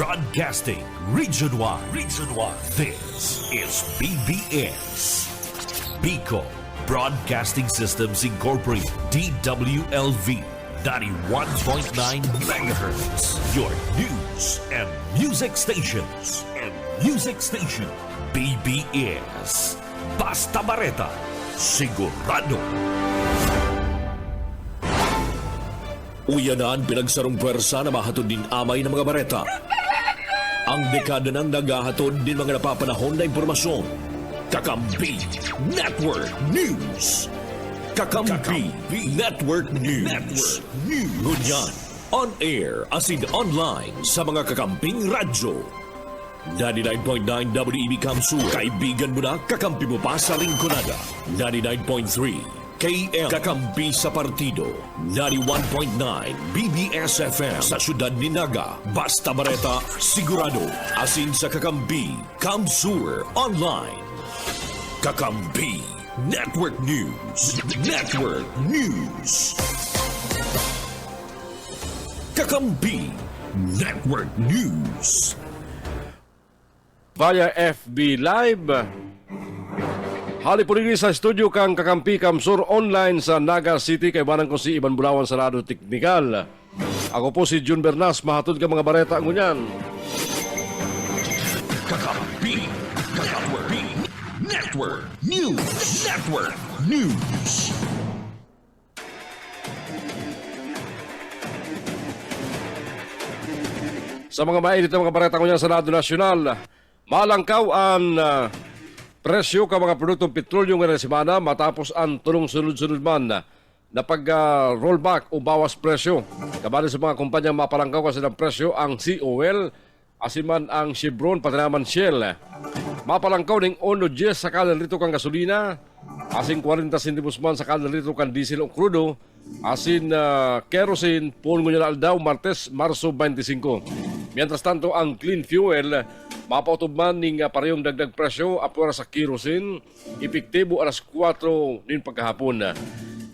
Broadcasting Region 1. Region 1. This is BBS. Bicol Broadcasting Systems Incorporated. DWLV. 91.9 megahertz. Your news and music stations. BBS. Basta Bareta. Sigurado. Uyanan pinagsarong pwersa na mahatod din amay ng mga bareta. Ang dekada ng naghahatod din mga napapanahon na impormasyon. Kakampi Network News. Kakampi Network News. Ngunyan, on air as in online sa mga kakamping radyo. 99.9 WEB Kamsur. Kaibigan mo na, kakampi mo pa sa Rinconada. 99.3 KM Kakampi sa Partido. 91.9 BBS FM sa Syudad ni Naga. Basta Bareta, sigurado. Asin sa Kakampi, Kamsur Online. Kakampi Network News. Kakampi Network News. Via FB Live. Hali po rin sa studio kang Kakampi Kamsur online sa Naga City. Kay banang ko si Iban Bulawan sa Lado Teknikal. Ako po si Jun Bernas, mahatod ka mga bareta ngunyan. Kakampi Network News. Sa mga mainit na mga bareta ngunyan sa Lado Nasyonal, malangkaw ang presyo ka mga produktong petrolyo ngayong semana matapos ang tulong sunod-sunod man na pag-rollback o bawas presyo. Kabali sa mga kumpanyang mapalangkaw kasi ng presyo ang COL, asin man ang Chevron, pati naman Shell. Mapalangkaw ng 1.10 sa kada litro kang gasolina, asin 40 centimos man sa kada litro kang diesel o crudo, asin kerosene, pungo nyo na daw Marso 25. Mientras tanto, ang clean fuel, mapautob man ng parehong dagdag presyo apura sa kerosene, epektibo alas 4 nin pagkahapon.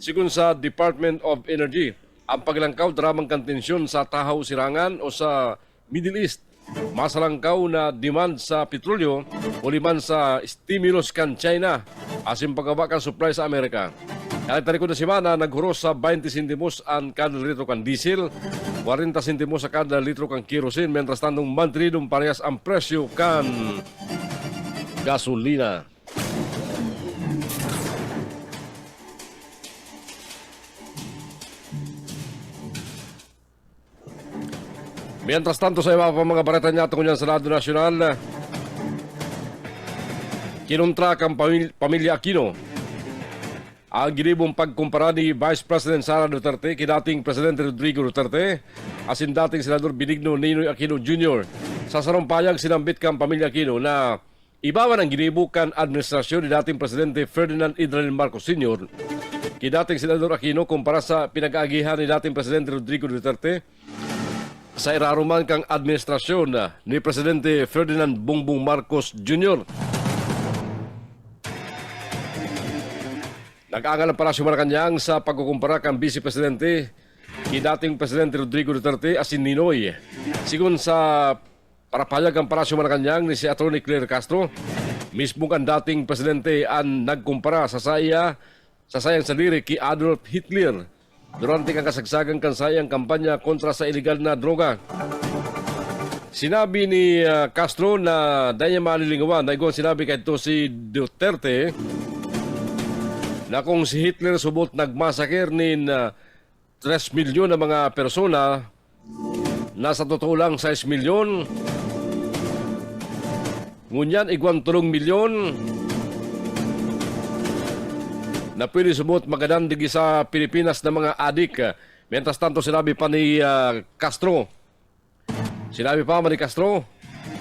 Sigun sa Department of Energy, ang paglangkaw daramang kantensyon sa Tahaw Sirangan o sa Middle East, masalangkaw na demand sa petrolyo o liman sa stimulus kan China, asin paggawa kan supply sa Amerika. Kaya tarikod na semana, naghuros sa 20 centimos ang kada litro kan diesel, 40 centimos sa kada litro kan kerosene, mientras tandong mantridong parehas ang presyo kan gasolina. Mientras tanto sa iba pa mga bareta niya tungkol sa Lado Nasyonal, kinontra kang pamilya Aquino ang ginibong pagkumpara ni Vice President Sara Duterte kinating Presidente Rodrigo Duterte asin dating Senador Benigno Ninoy Aquino Jr. Sa sarumpayag sinambit kang pamilya Aquino na ibawan ang ginibukan administrasyon ni dating Presidente Ferdinand Idril Marcos Sr. Kinating Senador Aquino kumpara sa pinag-aagihan ni dating Presidente Rodrigo Duterte sa iraruman kang administrasyon ni Presidente Ferdinand Bongbong Marcos Jr. Nag-aangal ang Palasyo Malacanang sa pagkukumpara kang Vice Presidente dating Presidente Rodrigo Duterte asin Ninoy. Sigun sa parapayag ang Palasyo Malacanang ni si Atty. Claire Castro, mismo ang dating Presidente ang nagkumpara sa sayang saliri ki Adolf Hitler durante kang kasagsagang kansayang kampanya kontra sa iligal na droga. Sinabi ni Castro na dahil malilingawan, dahil sinabi kahit ito si Duterte na kung si Hitler subot nagmasaker nin 3 milyon na mga persona, nasa totoo lang 6 milyon, ngunyan igwan 3 milyon na pwede subot magadandigi sa Pilipinas na mga adik. Mientras tanto sinabi pa ni Castro,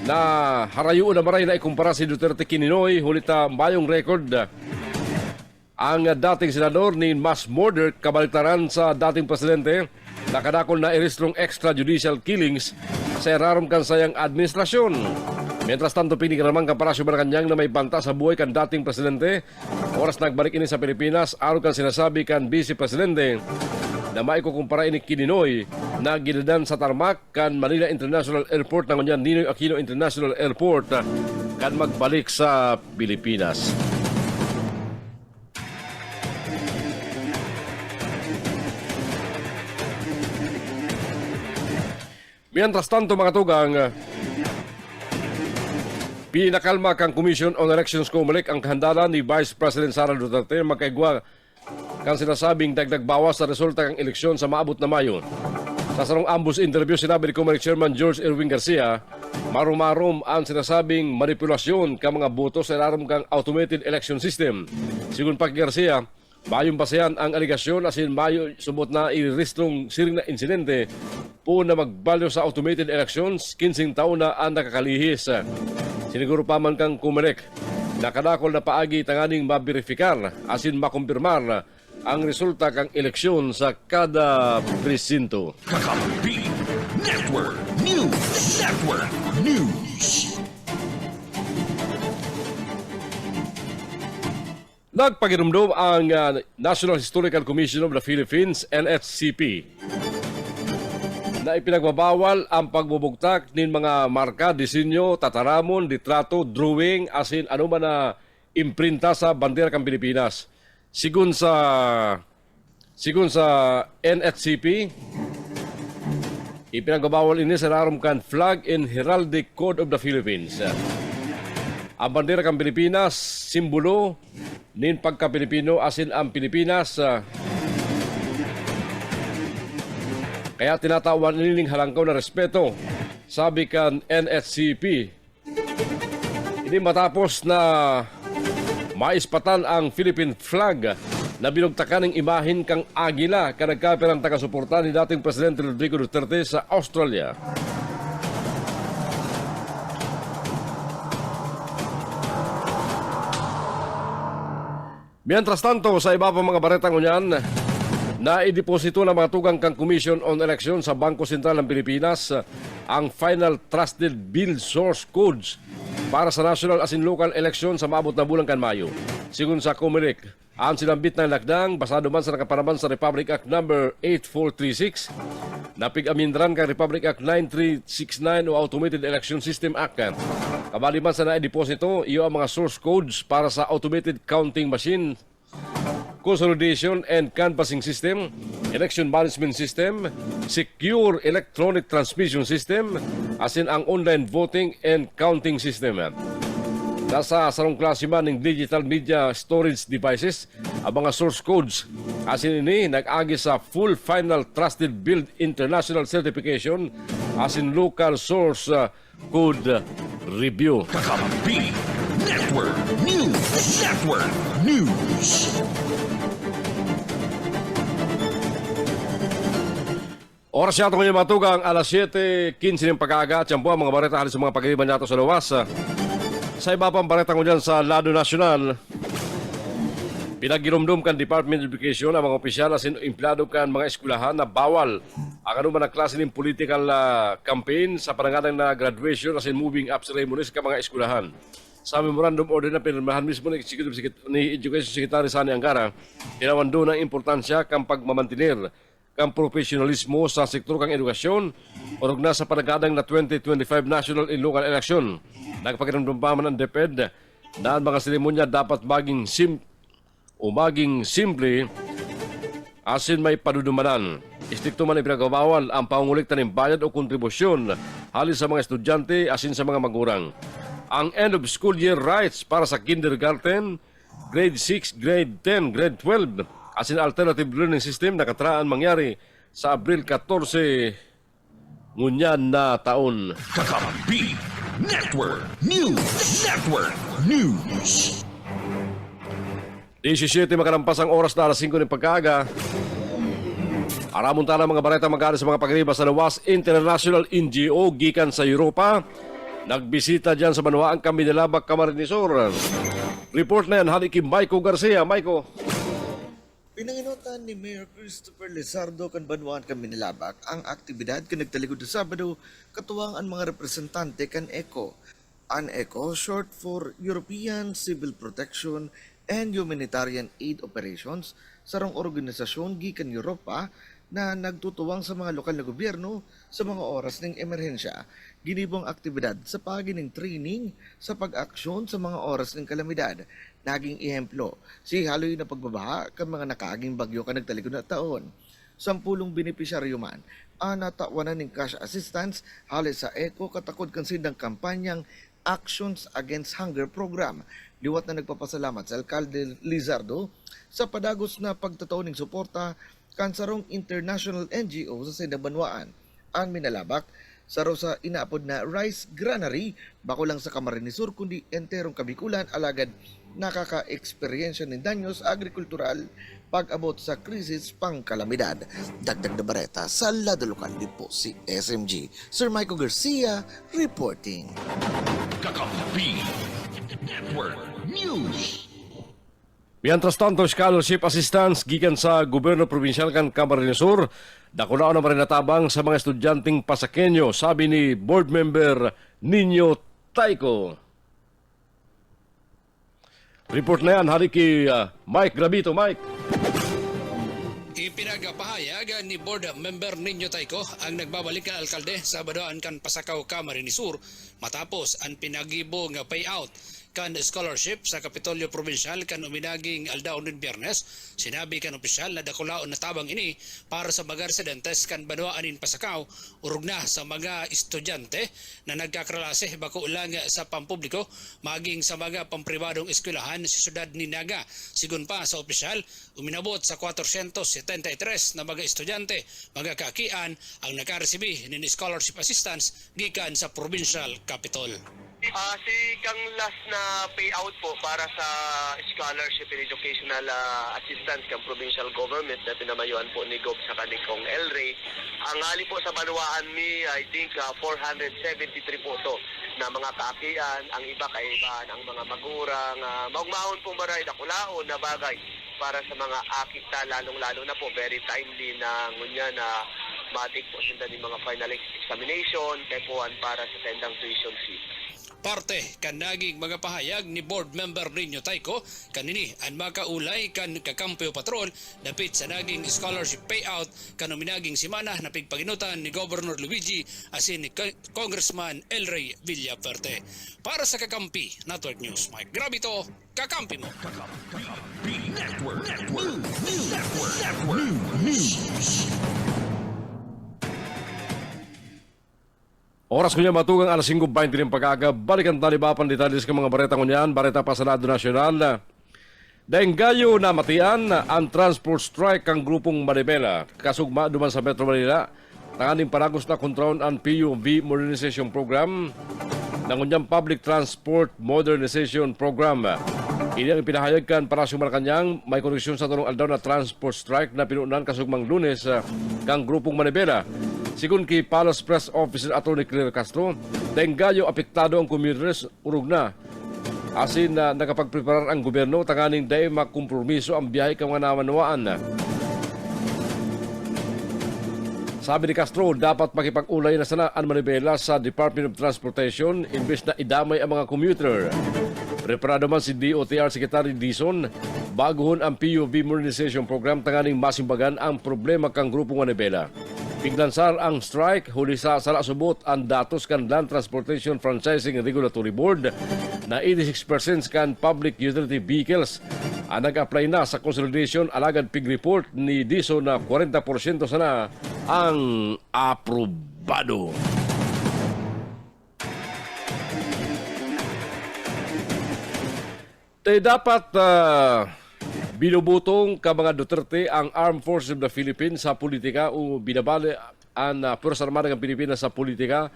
na harayo na maray na ikumpara si Duterte kininoy, hulita mayong record ang dating senador ni mass murder kabaliktaran sa dating presidente nakadakol na iristrong extrajudicial killings sa irarom kan sayang administrasyon. Mientras tanto pinigramang kang Palasyo Malacanang na may banta sa buhay kan dating presidente oras nagbalik ini sa Pilipinas aron kan sinasabi kan Vice Presidente na maikukumpara ini kininoy na gilidan sa tarmac kan Manila International Airport ng Ninoy Aquino International Airport kan magbalik sa Pilipinas. Mientras tanto mga tugang, pinakalma kang Commission on Elections Comelec ang kahandalan ni Vice President Sara Duterte magkaigwa kang sinasabing dagdag bawas sa resulta ng eleksyon sa maabot na Mayo. Sa sarong ambus interview, sinabi ni Comelec Chairman George Erwin Garcia, marum-marum ang sinasabing manipulasyon ka mga boto sa ilalim kang automated election system. Sigun pa Garcia, mayong basehan ang aligasyon asin mayo subot na iristrong siring na insidente po na magbalyo sa automated elections 15 taon na ang nakakalihis. Siniguro pa man kang Comelec na kadakol na paagi tanganing maberifikar asin makumpirmar ang resulta kang eleksyon sa kada presinto. Kakampi Network News. Network News. Nagpagirumdum ang National Historical Commission of the Philippines, NHCP, na ipinagbabawal ang pagbubugtak ng mga marka, disenyo, tataramon, litrato, drawing, asin ano man na imprinta sa bandera ng Pilipinas. Sigun sa NHCP, ipinagbabawal ini sa larom kan Flag and Heraldic Code of the Philippines. Ang bandera ng Pilipinas, simbolo nin pagka-Pilipino asin ang Pilipinas. Kaya tinatawan niling halangkaw na respeto, sabi kan NHCP. Hindi matapos na maispatan ang Philippine flag na binugtakan ng imahin kang agila ka nagkapirang taga-suporta ni dating Presidente Rodrigo Duterte sa Australia. Mientras tanto, sa iba pa mga baretang unyan, na ideposito ng mga tugang kang Commission on Election sa Bangko Sentral ng Pilipinas ang Final Trusted Bill Source Codes para sa national as in local election sa maabot na bulan kan Mayo. Sigun sa Comelec, ang sinambit ng lakdang basado man sa nakaparaman sa Republic Act No. 8436 na pig-amindran kang Republic Act 9369 o Automated Election System Act. Kabali man sa na-deposito, iyo ang mga source codes para sa automated counting machine, consolidation and canvassing system, election management system, secure electronic transmission system, asin ang online voting and counting system. Nasa sarong klase man ng digital media storage devices ang mga source codes. Asin ini nag-agi sa full final trusted build international certification asin local source code review. Kakampi Network News. Network News. Oras yato ngayon matugang alas 7:15 ng pag-aaga. Tiyan po ang mga bareta halos sa mga pag-iban nato sa luwas. Sa iba pang bareta ko dyan sa Lado Nacional, pinagirumdum kan Department of Education ang mga opisyal asin empleyado kan mga eskwelahan na bawal ang anuman na klase ng political campaign sa pananganang na graduation asin moving up ceremonies ka mga eskwelahan. Sa memorandum order na pinirmahan mismo ni Education Secretary Sani Angara, tinawan doon ang importansya kang pagmamantinir kang profesionalismo sa sektor kang edukasyon orog na sa panagkadang na 2025 national and local election. Nagpakiramdam pa man ang DepEd na ang mga seremonya dapat maging simple asin may padudumanan. Istikto man ipinagabawal ang pangungulikta ng bayad o kontribusyon halis sa mga estudyante asin sa mga magulang. Ang end of school year rights para sa kindergarten, grade 6, grade 10, grade 12 asin alternative learning system nakatraan mangyari sa Abril 14 ngunyan na taon. Kakampi Network News. Network News. 17 makarampas ang oras na alas 5 ng pagkaaga. Aramon tala mga bareta magkano sa mga pagriba sa Lawas International NGO gikan sa Europa. Nagbisita dyan sa Manuaan kami nilabak Camarines-Sur. Report na yan, hali kay Maiko Garcia. Maiko. Pinanginutan ni Mayor Christopher Lizardo kan Banuan kami nilabak ang aktibidad kan nagtaligod sa Sabado katuwang ang mga representante kan ECO. An ECO short for European Civil Protection and Humanitarian Aid Operations sarong organisasyon gikan Europa na nagtutuwang sa mga lokal na gobyerno sa mga oras ng emerhensya. Ginibong aktibidad sa pagining training sa pag-aksyon sa mga oras ng kalamidad. Naging ehemplo si haloy na pagbabaha kan mga nakaaging bagyo ka nagtalikod na taon. 10 benepisyaryo man ang natawanan ng cash assistance halos sa ECO katakod kan sindang kampanyang Actions Against Hunger Program. Liwat na nagpapasalamat sa Alcalde Lizardo sa padagos na pagtataw ng suporta kansarong international NGO sa Sinabanwaan. Ang minalabak sa rosa inaapod na rice granary, bako lang sa Camarines Sur kundi enterong Kabikulan alagad nakaka-eksperyensya ng danyos agrikultural pag-abot sa krisis pangkalamidad. Dagdag na bareta sa Lado Lokal din po si SMG. Sir Michael Garcia reporting. Kakampi Network News. Mientras tanto, scholarship assistance gikan sa gobyerno probinsyal kan Camarines Sur, dakuna na rin natabang sa mga estudyanteng Pasaqueño, sabi ni board member Nino Taico. Report na yan, hari kay Mike Grabito. Mike. Ipinagpahayag ni board member Nino Taico ang nagbabalik na alkalde sa Badoan kan Pasakaw, Camarines Sur matapos ang pinagibong payout kan scholarship sa Kapitolyo Provincial kan uminaging aldaw ng Biyernes. Sinabi kan opisyal na dakulaon na tabang ini para sa mga residentes kan Banwaanin Pasakaw urog na sa mga estudyante na nagkakralase bako ulang sa pampubliko maging sa mga pampribadong eskwelahan sa siyudad ni Naga. Sigun pa sa opisyal, uminabot sa 473 na mga estudyante, mga kakian ang nakaresibi ng scholarship assistance gikan sa provincial capital. Si kang last na payout po para sa scholarship and educational assistance kang provincial government na pinamayuan po ni Gob sa kanikong El Rey. Ang hali po sa Banwaan mi, I think 473 po to na mga kaakian, ang iba kaibahan, ang mga magurang, maugmahon po maray na kulaon na bagay para sa mga akita, lalong-lalo na po very timely na ngunya na matik po sinda ni mga final examination, tepuan para sa tendang tuition fee. Parte kan naging mga pahayag ni board member Nino Taico kanini ang makaulay kan Kakampyo Patrol dapit sa naging scholarship payout kan uminaging simana na pigpaginutan ni Governor Luigi asin ni Congressman Elrey Villaperte. Para sa Kakampi Network News, Mike Grabito, Kakampi mo. Kakampi Network News. Oras ko niya matugang alas 5:20 ng pag-aga. Balikan talibapan detalles ng mga bareta ko niyan. Bareta pa sa Senado Nasyonal. Dahil gayo na matian ang transport strike ang grupong Manibela. Kasugma duman sa Metro Manila. Tanganing paragos na kontrol ang PUV Modernization Program. Nangunyang Public Transport Modernization Program. Ini ang pinahayagkan para sa Malacanang. May koneksyon sa tanong aldaw na transport strike na pinunan kasugmang Lunes kang grupong Manibela. Sigun kay Palace Press Officer Atty. Claire Castro, gayo apektado ang commuters urog na. Asin na nakapagpreparar ang gobyerno tanganing dahil makompromiso ang biyahe kang mga namanawaan. Sabi ni Castro, dapat makipag-ulay na sana ang Manibela sa Department of Transportation imbes na idamay ang mga commuter. Preparado man si DOTR Secretary Dizon, baguhon ang PUV Modernization Program tanganing masimbagan ang problema kang grupong Manibela. Piglansar ang strike, huli sa salasubot ang datos kan Land Transportation Franchising Regulatory Board na 86% kan public utility vehicles ang nag-apply na sa consolidation alagad pig-report ni Diso na 40% sana ang aprobado. Dapat binubutong ka mga Duterte ang Armed Forces of the Philippines sa politika o binabali ang Pursa Armada ng Pilipinas sa politika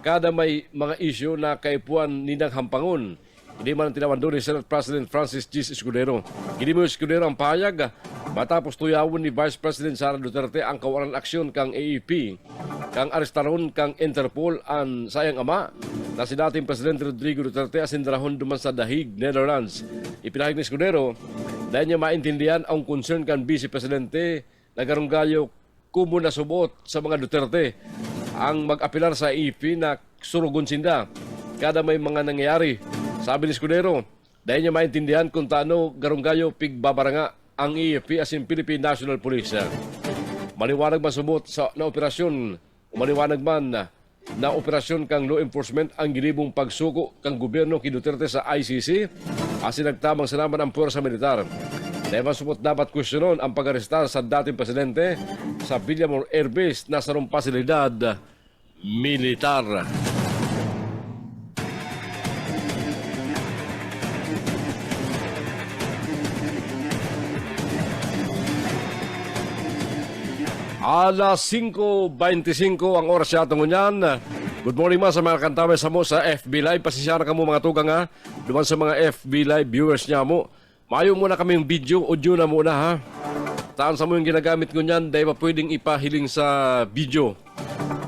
kada may mga isyu na kaipuan ninang hampangon. Hindi man ang tinawan doon ni Senate President Francis G. Escudero. Hindi mo Escudero ang pahayag matapos tuyawon ni Vice President Sara Duterte ang kawalan aksyon kang AEP kang arestaron kang Interpol ang sayang ama na si dating Presidente Rodrigo Duterte asindarahon duman sa The Hague, Netherlands. Ipinahayag ni Escudero dahil niya maintindihan ang concern kan Vice Presidente na garunggayo kumo na subot sa mga Duterte ang mag-apilar sa AEP na surugon sinda kada may mga nangyayari. Sabi ni Escudero, dahil niya maintindihan kung taano garunggayo pigbabaranga ang AFP as in Philippine National Police. Maliwanag man subot sa na operasyon, maliwanag man na operasyon kang law enforcement ang gilibong pagsuko kang gobyerno kay Duterte sa ICC asin nagtamang salamat ang puwersa militar. Dahil masubot dapat kwestiyonon ang pag-arestar sa dating presidente sa Villamor Air Base na sa pasilidad militar. Alas 5:25 ang oras siya tungo niyan. Good morning ma sa mga kantawe sa mo sa FB Live. Pasisya na ka mo mga tugang ha. Duman sa mga FB Live viewers niya mo. Mayo muna kami yung video, audio na muna ha. Taan sa mo yung ginagamit ko niyan, dahil pa pwedeng ipahiling sa video.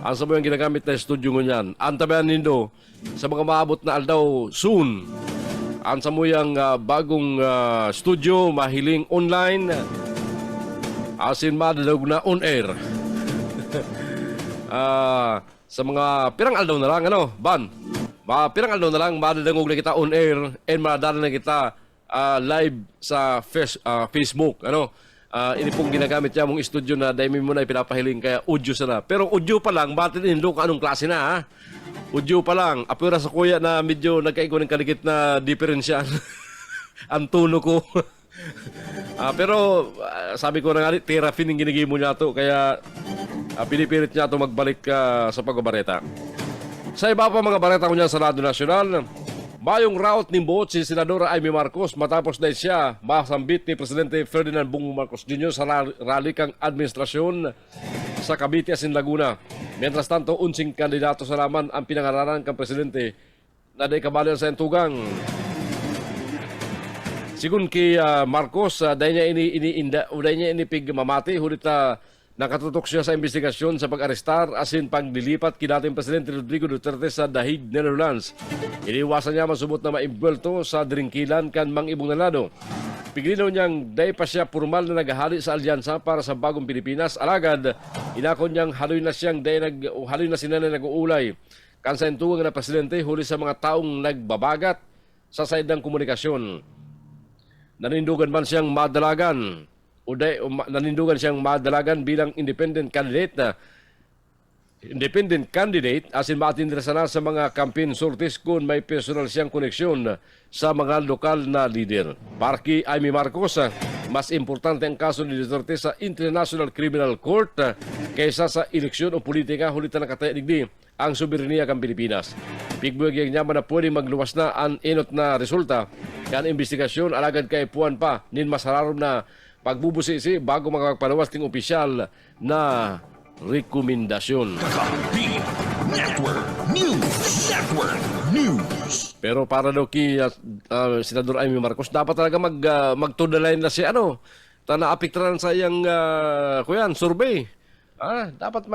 Ang sa mo yung ginagamit na studio ko niyan. Antabayan nindo sa mga maabot na aldaw soon. Ang sa mo yung bagong studio, mahiling online. Asin madalog na on air. Sa mga pirang aldaw na lang, ano, Ban? Pirang aldaw na lang, madalagog na kita on air and madala na kita live sa Facebook, ano. Ini pong ginagamit niya mong studio na dahil mo na ipinapahiling kaya audio sana. Pero audio pa lang, batin nindo kung anong klase na, ha? Audio pa lang. Apura sa kuya na medyo nagkaigo ng kaligit na diferensya. Ang tono ko. Pero sabi ko na nga, therapy ng ginigimo niya to, kaya pinipilit niya to magbalik sa pagbabareta. Sa iba pa mga bareta ko niya sa Radyo Nacional, mayong route ni buot si Senadora Amy Marcos matapos na siya masambit ni Presidente Ferdinand Bongbong Marcos Jr. sa rally kang administrasyon sa Cavite asin Laguna. Mientras tanto, unsing kandidato sa laman ang pinangaranan kang Presidente na day kabalan sa entugang. Sigun kay Marcos, dahil niya inipig mamati, hulit nakatutok siya sa investigasyon sa pag-arestar asin paglilipat kay dating Presidente Rodrigo Duterte sa Dahig, Netherlands. Iniwasan niya masubot na maimbwelto sa dringkilan kan mang ibong nalado. Piglinaw niyang dahil pa siya formal na naghahali sa alyansa para sa bagong Pilipinas. Alagad, inakon niyang haloy na siyang haloy na sila na nag-uulay. Kansa intugang na Presidente huli sa mga taong nagbabagat sa saydang komunikasyon. Nanindugan man siyang madalagan bilang independent candidate asin matindrasa na sa mga campaign sorties kung may personal siyang koneksyon sa mga lokal na leader. Para kay Amy Marcos, mas importante ang kaso ni Duterte sa International Criminal Court kaysa sa eleksyon o politika hulitan na katayadigdi ang soberenya ng Pilipinas. Pigbugyag niya man na pwedeng magluwas na ang inot na resulta kan investigasyon alagad kay puan pa nin masararom na pagbubusisi bago makapagpalawas ng opisyal na rekomendasyon. Kakampi Network News. Pero para daw kay Senador Amy Marcos, dapat talaga magtudalain na siya, ano, naapektaran sa iyang survey. Dapat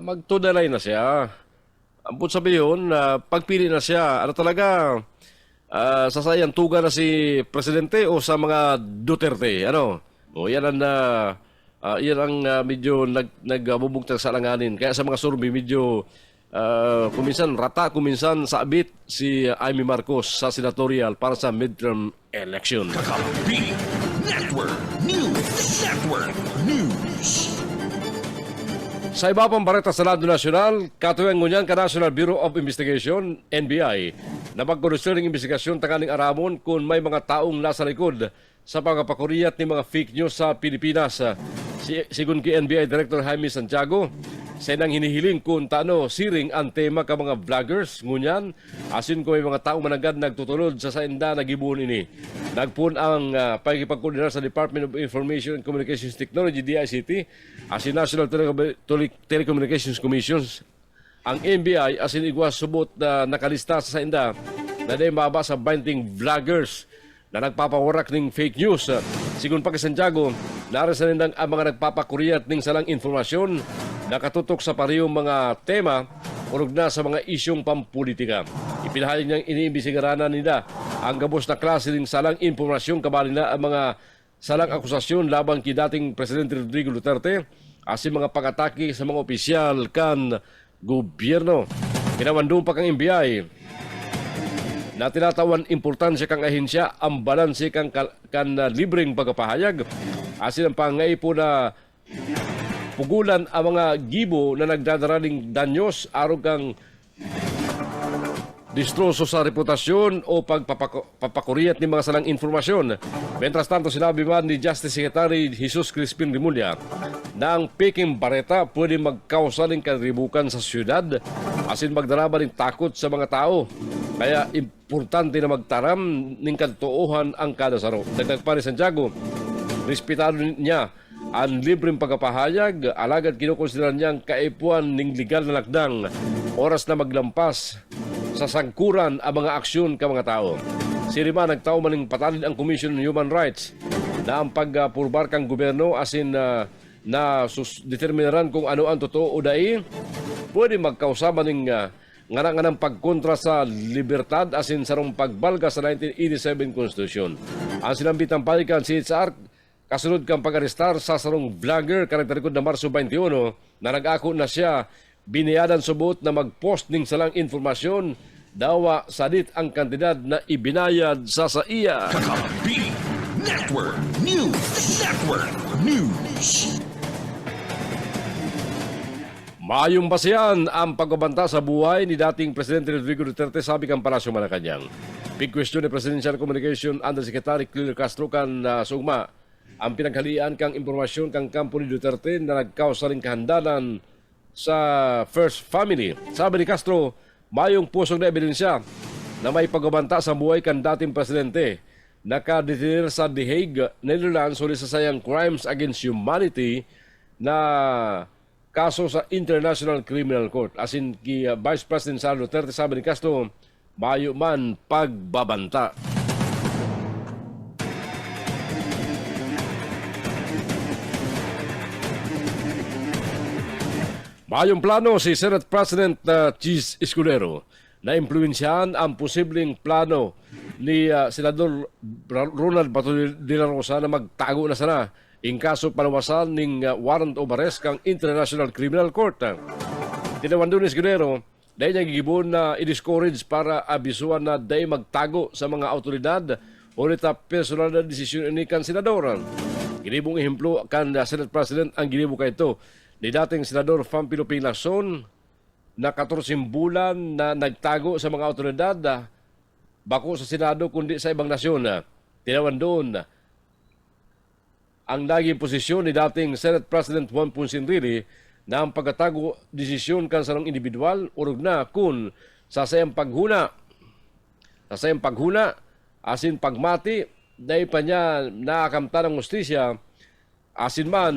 magtudalay na siya. Ampun sabihin, pagpili na siya, ano talaga, sasayang tuga na si Presidente o sa mga Duterte, ano? O yan ang medyo nagbubugtag sa alanganin. Kaya sa mga survey, medyo kuminsan rata, kuminsan sabit si Amy Marcos sa senatorial para sa midterm election. Kakampi Network News. Sa iba pang bareta sa Radyo Nacional, katuwang ngunyan ka National Bureau of Investigation, NBI, na magkondusyon ng investigasyon takaning aramon kung may mga taong nasa likod sa pagpapakuriyat ng mga fake news sa Pilipinas. Sigun kay NBI Director Jaime Santiago, sa nang hinihiling kung siring ang tema ka mga vloggers, ngunyan, asin ko may mga taong managad nagtutulod sa sainda na gibuon ini. Nagpun ang pagkipagkoordinar sa Department of Information and Communications Technology, DICT, asin National Telecommunications Commission, ang NBI asin igwas subot na nakalista sa sainda na day mababa sa 20 vloggers na nagpapawarak ng fake news. Sigun pa kay Santiago, naras na nindang ang mga nagpapakuriyat ng salang informasyon nakatutok sa parehong mga tema urog na sa mga isyong pampolitika. Ipinahayag niyang iniimbisigarana nila ang gabos na klase ng salang informasyon kabali na ang mga salang akusasyon labang kay dating Presidente Rodrigo Duterte asin mga pag-atake sa mga opisyal kan gobyerno. Pinawandong pa kang NBI na tinatawan importansya kang ahensya ang balanse kang libreng pagkapahayag asin ang pangaipo na pugulan ang mga gibo na nagdadaraning danyos aron kang distroso sa reputasyon o pagpapakuriyat ni mga salang informasyon. Mientras tanto, sinabi man ni Justice Secretary Jesus Crispin Rimulya na ang peking bareta pwede magkausa ng karibukan sa syudad asin magdala ng takot sa mga tao. Kaya importante na magtaram ng katutuhan ang kada saro. Dagdag pa ni Santiago, respetado niya ang libreng pagkapahayag, alagad kinukonsideran niyang kaipuan ng legal na lakdang oras na maglampas sa sangkuran ang mga aksyon ka mga tao. Si Rima nagtao maning patalin ang Commission on Human Rights na ang pagpurbar kang gobyerno asin determinaran kung ano ang totoo o dai, pwede magkausama ng nga pagkontra sa libertad asin sarong pagbalga sa 1987 Constitution. Ang sinambit ng palikan si CHR kasunod kang pag-arestar sa sarong vlogger karakterikod na Marso 21 na nag-ako na siya biniyadan subot na mag-post ning salang informasyon dawa sadit ang kantidad na ibinayad sa iya. Kakampi Network News Network News. Mayong basihan ang pagbabanta sa buhay ni dating Presidente Rodrigo Duterte, sabi kang Palasyo Malacanang. Big question ni Presidential Communication Undersecretary Clear Castro kan sugma ang pinaghalian kang impormasyon kang kampo ni Duterte na nagkausa ring kahandalan sa First Family. Sabi ni Castro, mayong pusong na ebidensya na may pagbabanta sa buhay kan dating presidente. Nakadetenir sa The Hague, Netherlands, huli sa sayang crimes against humanity na kaso sa International Criminal Court. As in, Vice President Sara Duterte, sabi ni Castro, mayo man pagbabanta. Mayong plano si Senate President Chis Escudero na impluwensyahan ang posibleng plano ni Senador Ronald Bato de la Rosa na magtago na sana in kaso palawasan ng warrant of arrest kang International Criminal Court. Tinawando ni Escudero dahil niya gigibon na i-discourage para abisuan na dahil magtago sa mga autoridad o nita personal na desisyon ni kan senador. Ginibong ehemplo kan Senate President ang ginibo ka ito ni dating Senador Pampilo P. Lacson na 14 bulan na nagtago sa mga autoridad bako sa Senado kundi sa ibang nasyon. Tinawan doon ang naging posisyon ni dating Senate President Juan Ponce Enrile na ang pagkatago desisyon kan sa ng individual urog na kun sa sayang paghuna asin pagmati dahil pa niya naakamta ng justisya asin man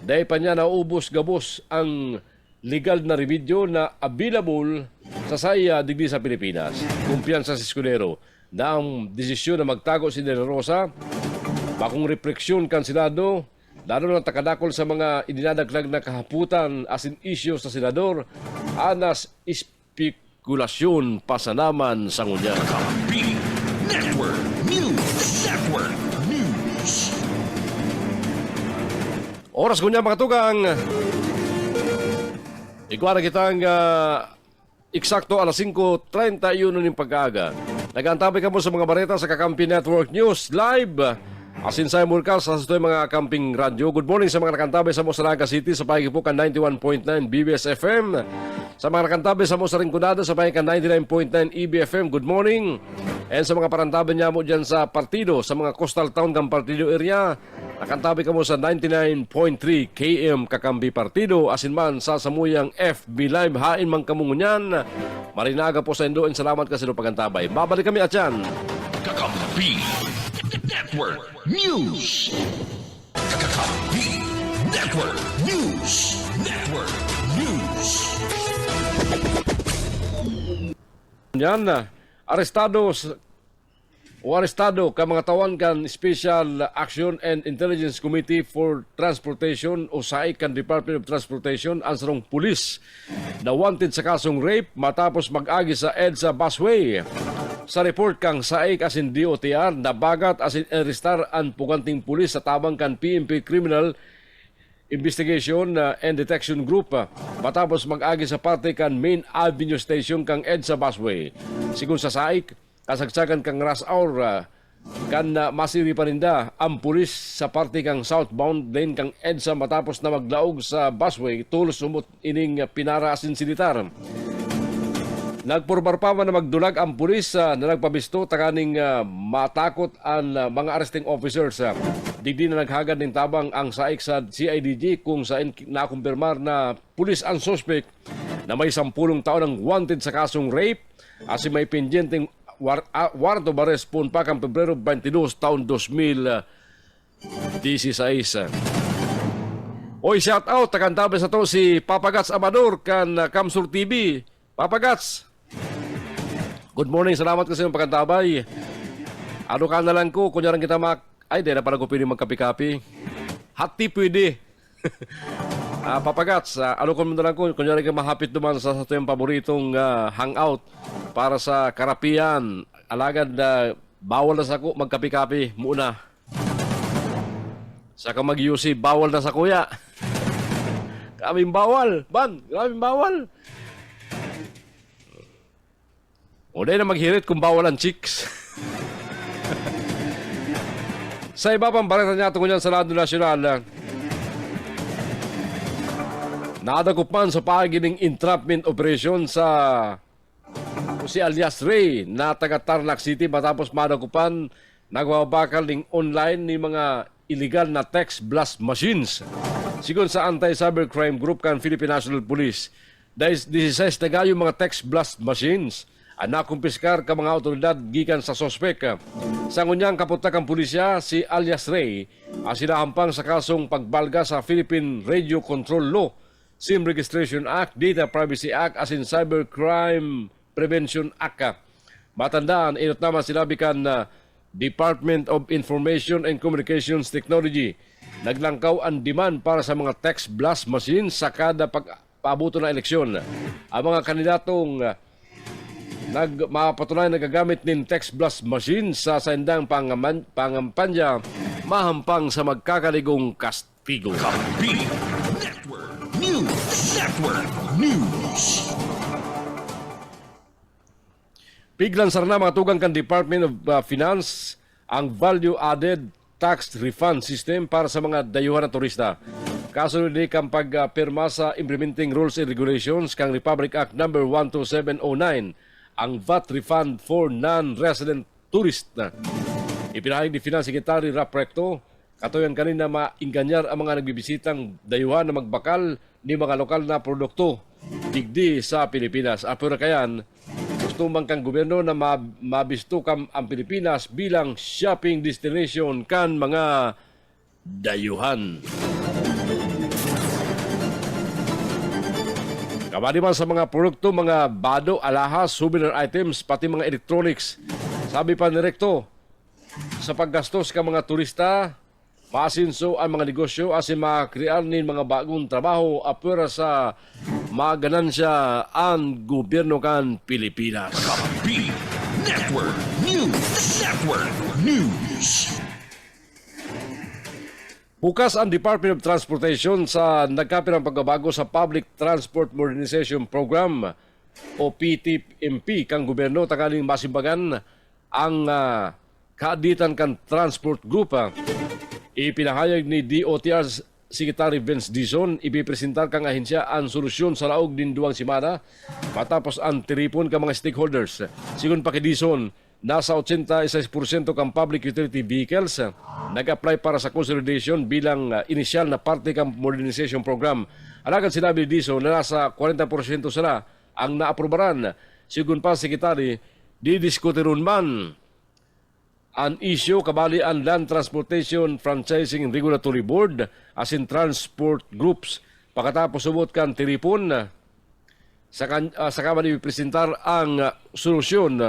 dahil pa niya naubos gabos ang legal na remedyo na available sa saya digdi sa Pilipinas. Kumpiyansa si Escudero na ang desisyon na magtago si De La Rosa bakong refleksyon kan Senado lalo na takadakol sa mga idinadaglag na kahaputan asin isyo sa senador anas espekulasyon pasanaman sa ngunya. Kakampi Network News Network News. Oras ko niya mga tugang. Ikuha na kitang eksakto alas 5:31 ng pag-aaga. Nag-antabay ka mo sa mga bareta sa Kakampi Network News Live. Asin sa Murcal sa sutoy mga kamping radyo. Good morning sa mga nakantabay sa Mosalaga City sa pakikipukan 91.9 BBS FM. Sa mga nakantabay sa Mosaring Kunada sa pakikipukan 99.9 EBFM. Good morning. And sa mga parantabay niya mo dyan sa partido, sa mga coastal town ng partido area, nakantabay ka mo sa 99.3 KM Kakampi Partido. Asin man sa samuyang FB Live hain mang kamungunyan. Marinaga po sa Indo and salamat kasi no pagantabay. Babalik kami at yan. Kakampi Network News. Kakampi Network News. Network News. Yan na. Arestado ka mga tawan kan Special Action and Intelligence Committee for Transportation o SAIC kan Department of Transportation ang sarong pulis na wanted sa kasong rape matapos mag-agi sa EDSA busway. Sa report kang SAIC asin DOTR nabagat asin arestar ang puganting pulis sa tabang kan PNP Criminal Investigation and Detection Group matapos mag-agi sa parte kan Main Avenue Station kang EDSA busway. Sigun sa SAIC, kasagsagan kang rush hour kan masiri pa rin ang pulis sa parte kang southbound lane kang EDSA matapos na maglaog sa busway tulos sumot ining pinara silitar. Nagpurbar pa man na magdulag ang pulis na nagpabisto takaning matakot ang mga arresting officers. Digdi na naghagad ng tabang ang saik sa CIDG kung saan nakumpirmar na pulis ang suspect na may 10 taon ang wanted sa kasong rape as may pendyenteng warrant of arrest pun pa kang Pebrero 22 taon 2016. Oy, shout out takantabi sa to si Papa Gats Amador kan Kamsur TV. Papa Gats, good morning, salamat kasi yung pagkantabay. Ano ka na lang ko, kunyaran kita ay, di na pala ko pwede magkapi-kapi. Hati pwede. Papa Gats, ano ko na lang ko, kunyaran ka mahapit naman sa yung paboritong hangout para sa karapian. Alagad bawal na sa ko, magkapi-kapi muna. Saka mag-UC, bawal na sa kuya. Kaming bawal, kaming bawal. O dahil na maghirit kung bawal ang chicks. Sa iba pang balita niya tungkol sa Radyo Nasyonal, nadagupman sa pagining entrapment operation sa si alias Ray na taga Tarlac City matapos madagupan nagwabakal ng online ni mga illegal na text blast machines. Sigon sa Anti-Cybercrime Group kan Philippine National Police, dahil 16 na yung mga text blast machines ang nakumpiskar ka mga otoridad gikan sa sospek. Sa ngunyang kaputakang pulisya, si alias Ray sinahampang sa kasong pagbalga sa Philippine Radio Control Law, SIM Registration Act, Data Privacy Act, as in Cybercrime Prevention Act. Matandaan, inot naman sinabi kan Department of Information and Communications Technology. Naglangkaw ang demand para sa mga text blast machines sa kada pagpabuto ng eleksyon. Ang mga kandidatong mapatunayan nagagamit ng text blast machine sa sandang pangampanya mahampang sa magkakaligong kastigo. Kampi Network News. Piglan sarna mga tugang kan Department of Finance ang value-added tax refund system para sa mga dayuhan na turista. Kasunod ni kang pagpirma sa Implementing Rules and Regulations kang Republic Act No. 12709, ang VAT refund for non-resident tourist na. Ipinahayag ni Finance Secretary Rap Recto, katuyan kanina mainganyar ang mga nagbibisitang dayuhan na magbakal ni mga lokal na produkto digdi sa Pilipinas. Apura kayan, gusto man kang gobyerno na mabisto kam ang Pilipinas bilang shopping destination kan mga dayuhan. Kabaliban sa mga produkto, mga bado, alahas, souvenir items, pati mga electronics. Sabi pa ni Recto, sa paggastos ka mga turista, maasinso ang mga negosyo asin makakrear nin mga bagong trabaho apura sa maganansya ang gobyerno kan Pilipinas. Kampi Network News. Bukas ang Department of Transportation sa nagkapirang pagbabago sa Public Transport Modernization Program o PTMP kang gobyerno tanggaling masimbagan ang kaaditan kan Transport Group. Ipinahayag ni DOTR Secretary Vince Dizon, ipipresentar kang ahensya ang solusyon sa laog din duwang simana matapos ang tiripon ka mga stakeholders. Sigun pa kay Dizon, nasa 86% kang public utility vehicles nag-apply para sa consolidation bilang inisyal na parte kang modernization program. Alagad sinabi ni Dizon na nasa 40% sila ang naaprobaran. Sigun pa Secretary, didiskutirun man ang issue kabali ang Land Transportation Franchising Regulatory Board as in transport groups. Pagkatapos subot kan tiripon sa kamali presentar ang solusyon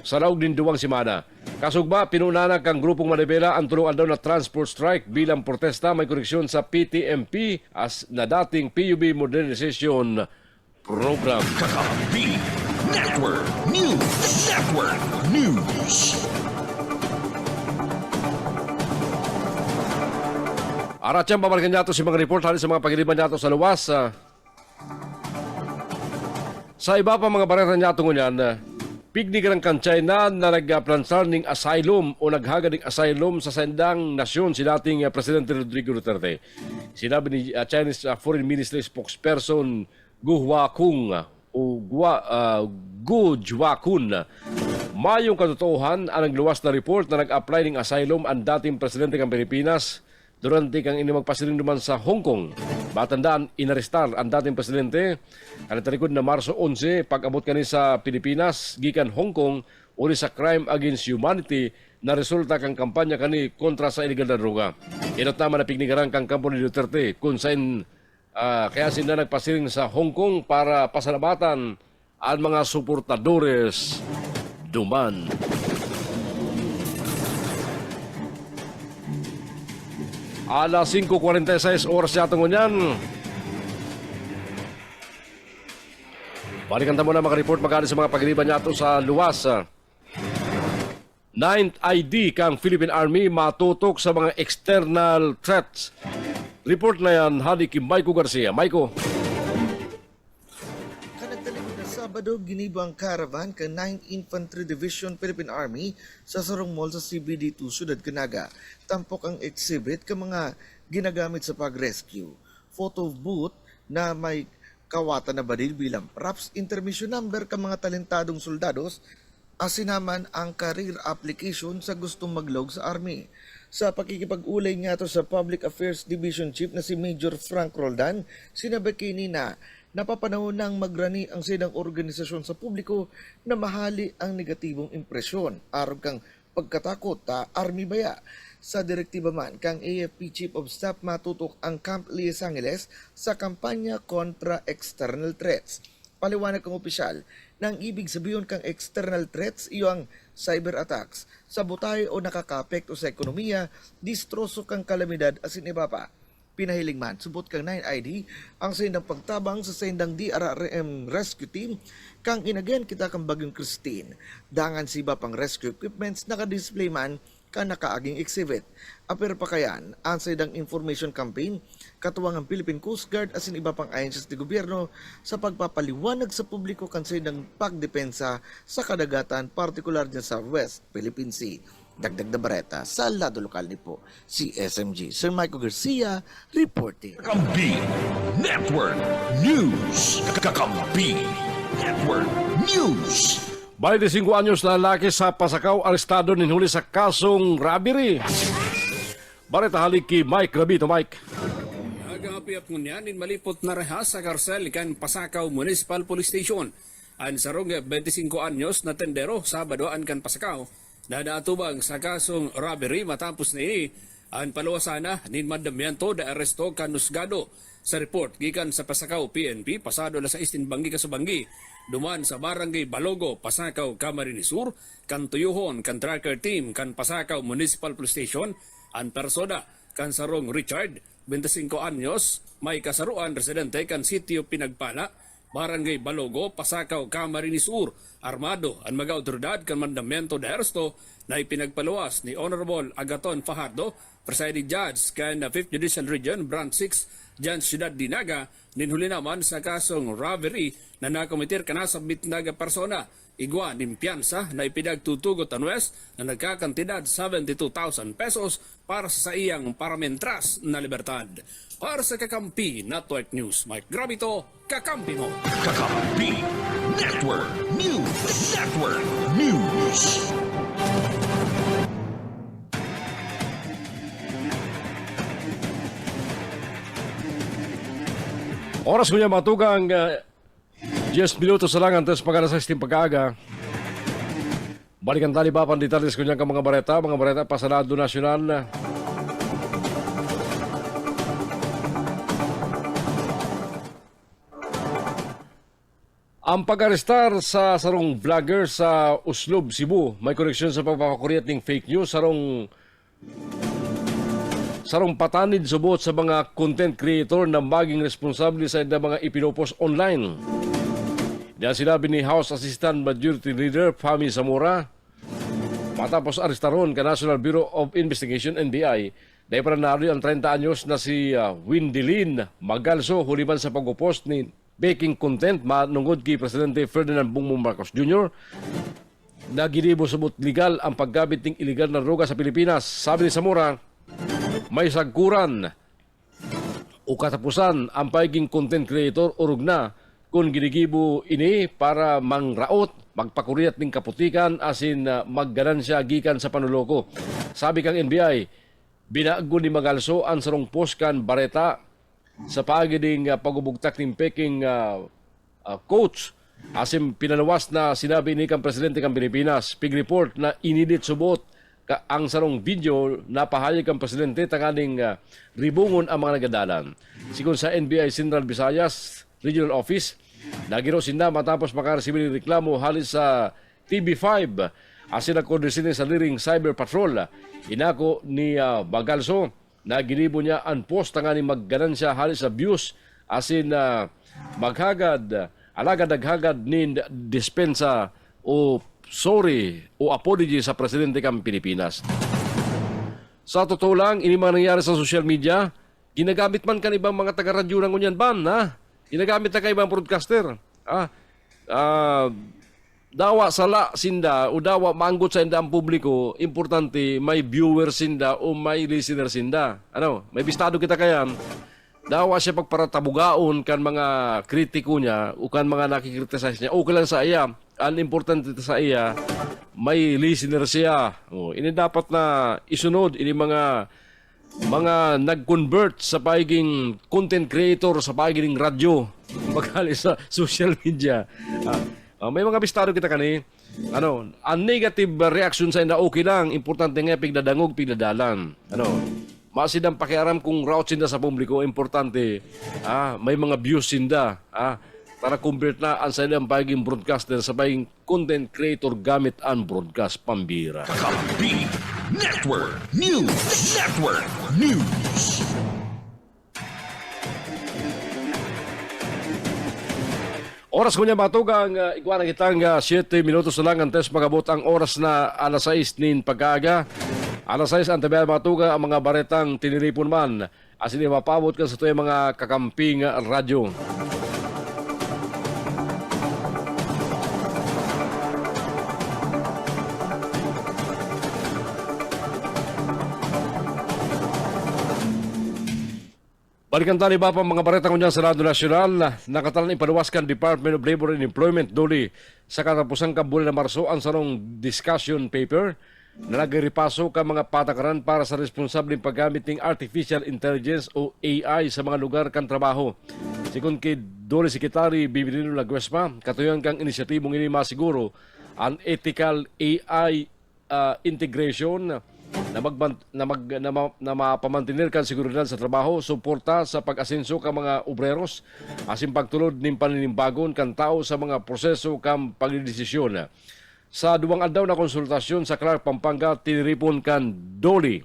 sa laog din duwang simana. Kasugba, pinunana kang grupong Manibela ang tulong aldaw na transport strike bilang protesta may koreksyon sa PTMP as na dating PUB Modernization Program. Kampi Network News. Aratyang pabalikan nato si mga report halin sa mga pagiliban nato sa luwas. Sa iba pa mga barera nato ngunyan, Pignigan kan China na nagplansar ning asylum o naghagad ng asylum sa sendang nasyon si dating Presidente Rodrigo Duterte. Sinabi ni Chinese Foreign Ministry spokesperson Gu Huakun o Gu Juakun. Mayong katotohanan ang nagluwas na report na nag-apply ng asylum ang dating Presidente ng Pilipinas durante kang ini magpasiling naman sa Hong Kong. Matandaan, inarestar ang dating presidente kanatalikod na Marso 11 pag-abot kani sa Pilipinas gikan Hong Kong uli sa crime against humanity na resulta kang kampanya kani kontra sa illegal na droga. Inot naman na pignigaran kang kampo ni Duterte kung saan kaya sila nagpasiling sa Hong Kong para pasalamatan ang mga suportadores duman. Alas 5:46 oras yatong ngunyan. Balikan tamo na mga-report magkali sa mga pagiliban nato sa luwas. 9th ID kang Philippine Army matutok sa mga external threats. Report na yan, hali kay Maiko Garcia. Maiko. Kanagtalikod na Sabado, ginibang caravan ka 9th Infantry Division Philippine Army sa Sarong Mall sa CBD2 Sudad Canaga. Tampok ang exhibit ka mga ginagamit sa pag-rescue. Photo booth na may kawatan na baril bilang props, intermission number ka mga talentadong soldados, asinaman ang career application sa gustong maglog sa Army. Sa pakikipag-ulay nga to sa Public Affairs Division Chief na si Major Frank Roldan, sinabi kini na napapanahon nang magrani ang sinang organisasyon sa publiko na mahali ang negatibong impresyon. Arog kang pagkatakot ta Army baya. Sa direktiba man kang AFP Chief of Staff matutok ang Camp Lies Angeles sa kampanya kontra external threats. Paliwanag kang opisyal nang ibig sabihin kang external threats iyo ang cyber attacks, sabotay o nakakapekto sa ekonomiya, distroso kang kalamidad asin iba pa. Pinahiling man, subot kang 9ID ang sindang pagtabang sa sindang DRRM Rescue Team kang inagyan kita kang Bagyong Christine. Dangan si iba pang rescue equipments naka-display man ka nakaaging exhibit. Aper pa kayan, ang sindang information campaign, katuwang ang Philippine Coast Guard asin iba pang agencies de gobyerno sa pagpapaliwanag sa publiko kan sindang pagdepensa sa kadagatan, partikular dyan sa West Philippine Sea. Dagdag na bareta sa lado lokal ni po si SMG. Sir Michael Garcia reporting. Kakampi Network News. Kakampi Network News. 25 anyos na lalaki sa Pasakaw arestado ninhuli sa kasong robbery. Bareta halik kay Mike Rabito. Mike. Agapiap ngunyan in malipot na rehas sa karsel kan Pasakaw Municipal Police Station. Ang sarong 25 anyos na tendero Sabado an kan Pasakaw na naatubang sa kasong robbery matapos na ini ang paluwasana nin mandamiento da aresto kanusgado. Sa report gikan sa Pasakaw PNP pasado la sa Istinbanggi Kasubanggi duman sa Barangay Balogo, Pasakaw, Camarines Sur, kan tuyuhon kan tracker team kan Pasakaw Municipal Police Station ang persona kan sarong Richard 25 anyos may kasaruan residente kan sitio Pinagpala, Barangay Balogo, Pasakaw, Camarines Sur, armado ang mga otoridad kan mandamento de aresto na ipinagpaluwas ni Honorable Agaton Fajardo, presiding judge kan 5th Judicial Region, Branch 6, Jan Ciudad Dinaga, ninhuli naman sa kasong robbery na nakomitir ka na sa bitnaga persona. Igwa nimpiyansa na ipinagtutugot ang West na nagkakantidad 72,000 pesos para sa iyang paramentras na libertad. Para sa Kakampi Network News, Mike Grabito, Kakampi mo! Kakampi Network News. Network News. Oras ko niya matugang 10 minutos sa lang antes pagkala sa isting pag-aaga. Balikan tali ba panditalis ko niya ka mga bareta pasalado nasyonal. Ang pag-arestar sa sarong vlogger sa Uslob, Cebu, may koneksyon sa pagpapakuryat ng fake news, sarong patanid subot sa mga content creator na maging responsable sa mga ipinopost online. Diyan sinabi ni House Assistant Majority Leader Fami Zamora, matapos arestaron ka National Bureau of Investigation NBI, dahil para nari ang 30 anyos na si Windy Lynn Magalso huliman sa pag-post ni baking content manungod kay Presidente Ferdinand Bongbong Marcos Jr. na ginibo subot legal ang paggamit ng iligal na droga sa Pilipinas. Sabi ni Zamora, may sagkuran o katapusan ang pagiging content creator urog na kung ginigibo ini para mangraot, magpakuriyat ng kaputikan asin magganansya gikan sa panuloko. Sabi kang NBI, binago ni Magalso ang sarong post kan Bareta sa pagiding pagubugtak ng peking coach. Asim pinalawas na sinabi ni kang Presidente kang Pilipinas. Pig report na inidit subot ang sarong video na pahayag kang Presidente tanganing ribungon ang mga nagadalan. Sigon sa NBI Central Visayas Regional Office, nagiro sinda matapos makaresibir ng reklamo halis sa TV5 asin nagkondisinin sa liring cyber patrol. Inako ni Bagalso na ginibo niya ang post tanganing magganansya halis sa views asin maghagad alagad naghagad ni dispensa o sorry o apology sa Presidente kang Pilipinas. Sa totoo lang, ini mga nangyari sa social media, ginagamit man kan ibang mga taga-radyo ng unyan ban, ha? Ginagamit na ka ibang broadcaster. Dawa sala sinda o dawa maanggot sa inda ang publiko, importante may viewer sinda o may listener sinda. Ano, may bistado kita kayan. Dawa siya pagparatabugaon kan mga kritiko niya o kan mga nakikritisize niya. Okay lang sa iya. Ang importante sa iya, may listener siya. Ini dapat na isunod. Ini mga nag-convert sa pagiging content creator sa pagiging radyo. Magali sa social media. May mga bistado kita kani. Ano, ang negative reaction sa ina okay lang. Importante nga pigdadangog, pigdadalan. Ano, masid ang pakiaram kung route sinda sa publiko, importante, may mga views sinda, para convert na ang sa ilang pagiging broadcaster sa pagiging content creator gamit ang broadcast pambira. Kakampi Network News. Network News. Oras ko niya matugang iguana kitang 7 minutos na lang antes magabot ang oras na alas 6 nin pagkaaga. Alas 6 ang tabihan matuga ang mga baretang tiniripon man. Asin mapabot ka sa ito yung mga kakamping radyo. Balikan tani ba pa mga baretang kunyan sa Radyo Nasyonal, nakatalan ipaluwaskan Department of Labor and Employment duli sa katapusang kabulan na Marso ang sarong discussion paper na nagripaso ka mga patakaran para sa responsableng paggamit ng Artificial Intelligence o AI sa mga lugar kan trabaho. Sigon kay Dole Secretary Bibilino Laguesma, katuyan kang inisyatibong ini masiguro ang ethical AI integration na mapamantinir kan seguridad sa trabaho, suporta sa pag-asenso ka mga obreros, asin pagtulod ng paninimbagon kan tao sa mga proseso kan pagdidesisyon. Sa duwang adlaw na konsultasyon sa Clark, Pampanga, tiniripon kan Doli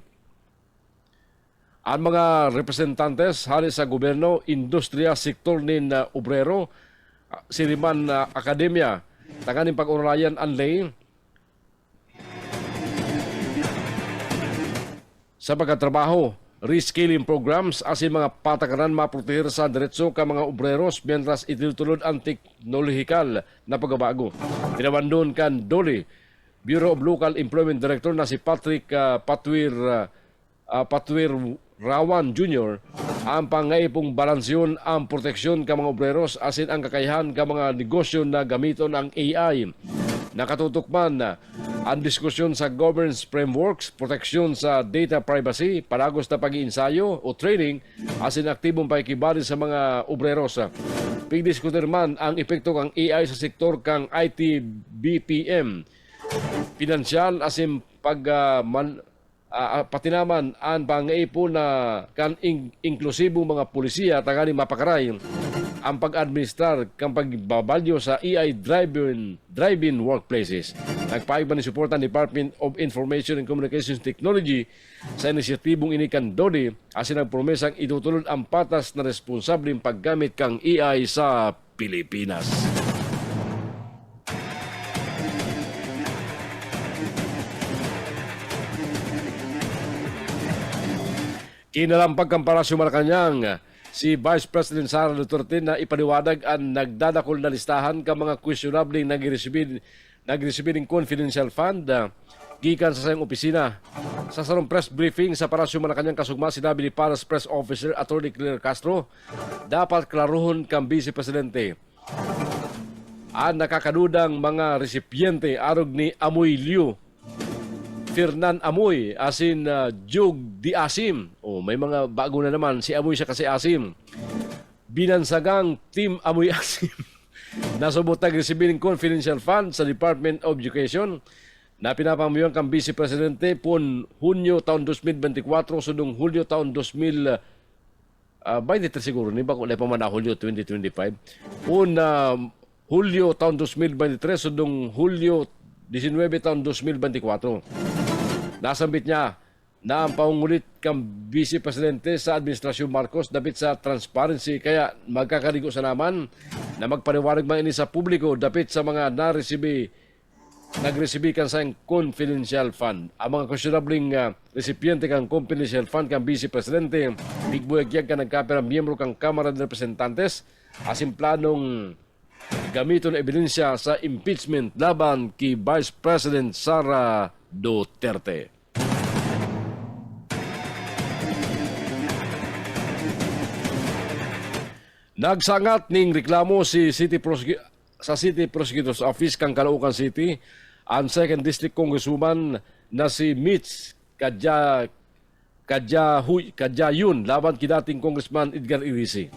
ang mga representantes halis sa gobyerno, industriya, sektor nin obrero, siriman akademya, tanganing pag-urayan ang lay sa pagkatrabaho, reskilling programs asin mga patakaran maproteher sa diretso ka mga obreros mientras itutulod ang teknolohikal na pagbabago. Tinawandon kan Doli, Bureau of Local Employment Director na si Patrick Patwir Rawan Jr. ang pangaipong balansyon ang proteksyon ka mga obreros asin ang kakayahan ka mga negosyo na gamiton ang AI. Nakatutok man ang diskusyon sa governance frameworks, proteksyon sa data privacy, palagos na pag-iinsayo o training, asin aktibong pakikibali sa mga obreros. Pigdiskutir man ang epekto kang AI sa sektor kang IT BPM, pinansyal asin pati naman ang pangaipo na kan inklusibo mga pulisya tangani mapakaray ang pag-administrar kang pagbabalyo sa AI drive-in workplaces. Nagpaig ba ni suportan Department of Information and Communications Technology sa inisyatibong ini kan Dodi asin nagpromesang itutulod ang patas na responsableng paggamit kang AI sa Pilipinas. Kinalampag kang Palasyo Malacanang si Vice President Sara Duterte na ipaliwanag ang nagdadakol na listahan ka mga questionable nagresibir ng confidential fund gikan sa sayang opisina. Sa sarong press briefing sa Palasyo Malacañang kasugma, sinabi ni Paras Press Officer Atty. Claire Castro, dapat klaruhon kang Vice Presidente ang nakakadudang mga resipiente arog ni Amoy Liu, Fernan Amoy, asin Jug Di Asim. May mga bago na naman. Si Amoy siya kasi Asim. Binansagang Team Amoy Asim. Nasubot nag-receiving confidential fund sa Department of Education na pinapamuyang kang Vice Presidente pun Hunyo taon 2024 sudong Hulyo taon 2023 siguro. Ni ba kung pa man na Hulyo 2025? Hulyo taon 2023 sudong Hulyo 19 taon 2024. Nasambit niya na ang pangungulit kang Vice Presidente sa Administrasyon Marcos dapit sa transparency, kaya magkakaligo sa naman na magpaliwanag man ini sa publiko dapit sa mga nagresibi kan sa confidential fund. Ang mga questionabling recipiente kang confidential fund kang Vice Presidente, bigbuyagyag ka nagkapira miyembro kang Kamara de Representantes asim planong gamiton na ebidensya sa impeachment laban kay Vice President Sara Duterte. Nagsangat ning reklamo si City Prosecutor's Office kang Caloocan City ang 2nd District Congresswoman na si Mitch Kadjayun laban kay dating Congressman Edgar Irisi.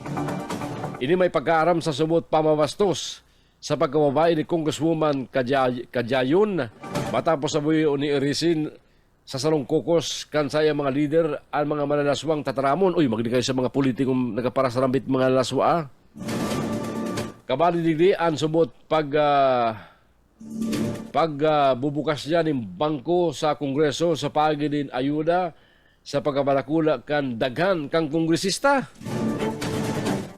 Ini may pagkaaram sa sumot pamabastos sa pagkababae ni Congresswoman Kadjayun matapos sabuyo ni Irisi sa salong kokos kan saya mga leader ang mga malalaswang tataramon. Magdi kayo sa mga politikong nagkaparasarambit mga laswa. Kabali digdi ang sumot bubukas niya ng bangko sa Kongreso sa pagidin ayuda sa pagkabalakula kan daghan kang kongresista.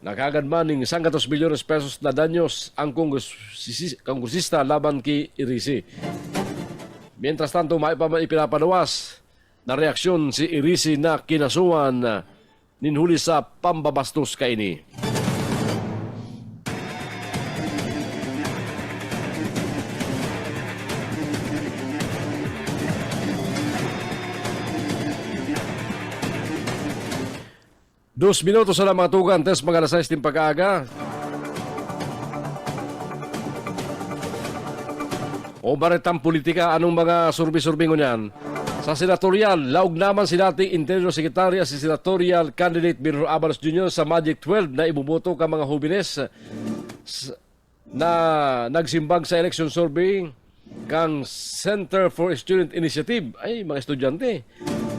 Nakagad man ng 100 bilyones pesos na danyos ang kongresista laban kay Irisi. Mientras tanto, may pa man ipinapalawas na reaksyon si Irisi na kinasuhan ninhuli sa pambabastos kaini. Dos minutos sa mga tugan, test mga alas 6 din pag-aga. O baretang politika, anong mga surbi-surbi ngunyan? Sa senatorial, laog naman si dating Interior Secretary si senatorial candidate Mirror Abalos Jr. sa Magic 12 na ibuboto ka mga hubines na nagsimbag sa election survey kang Center for Student Initiative. Ay, mga estudyante.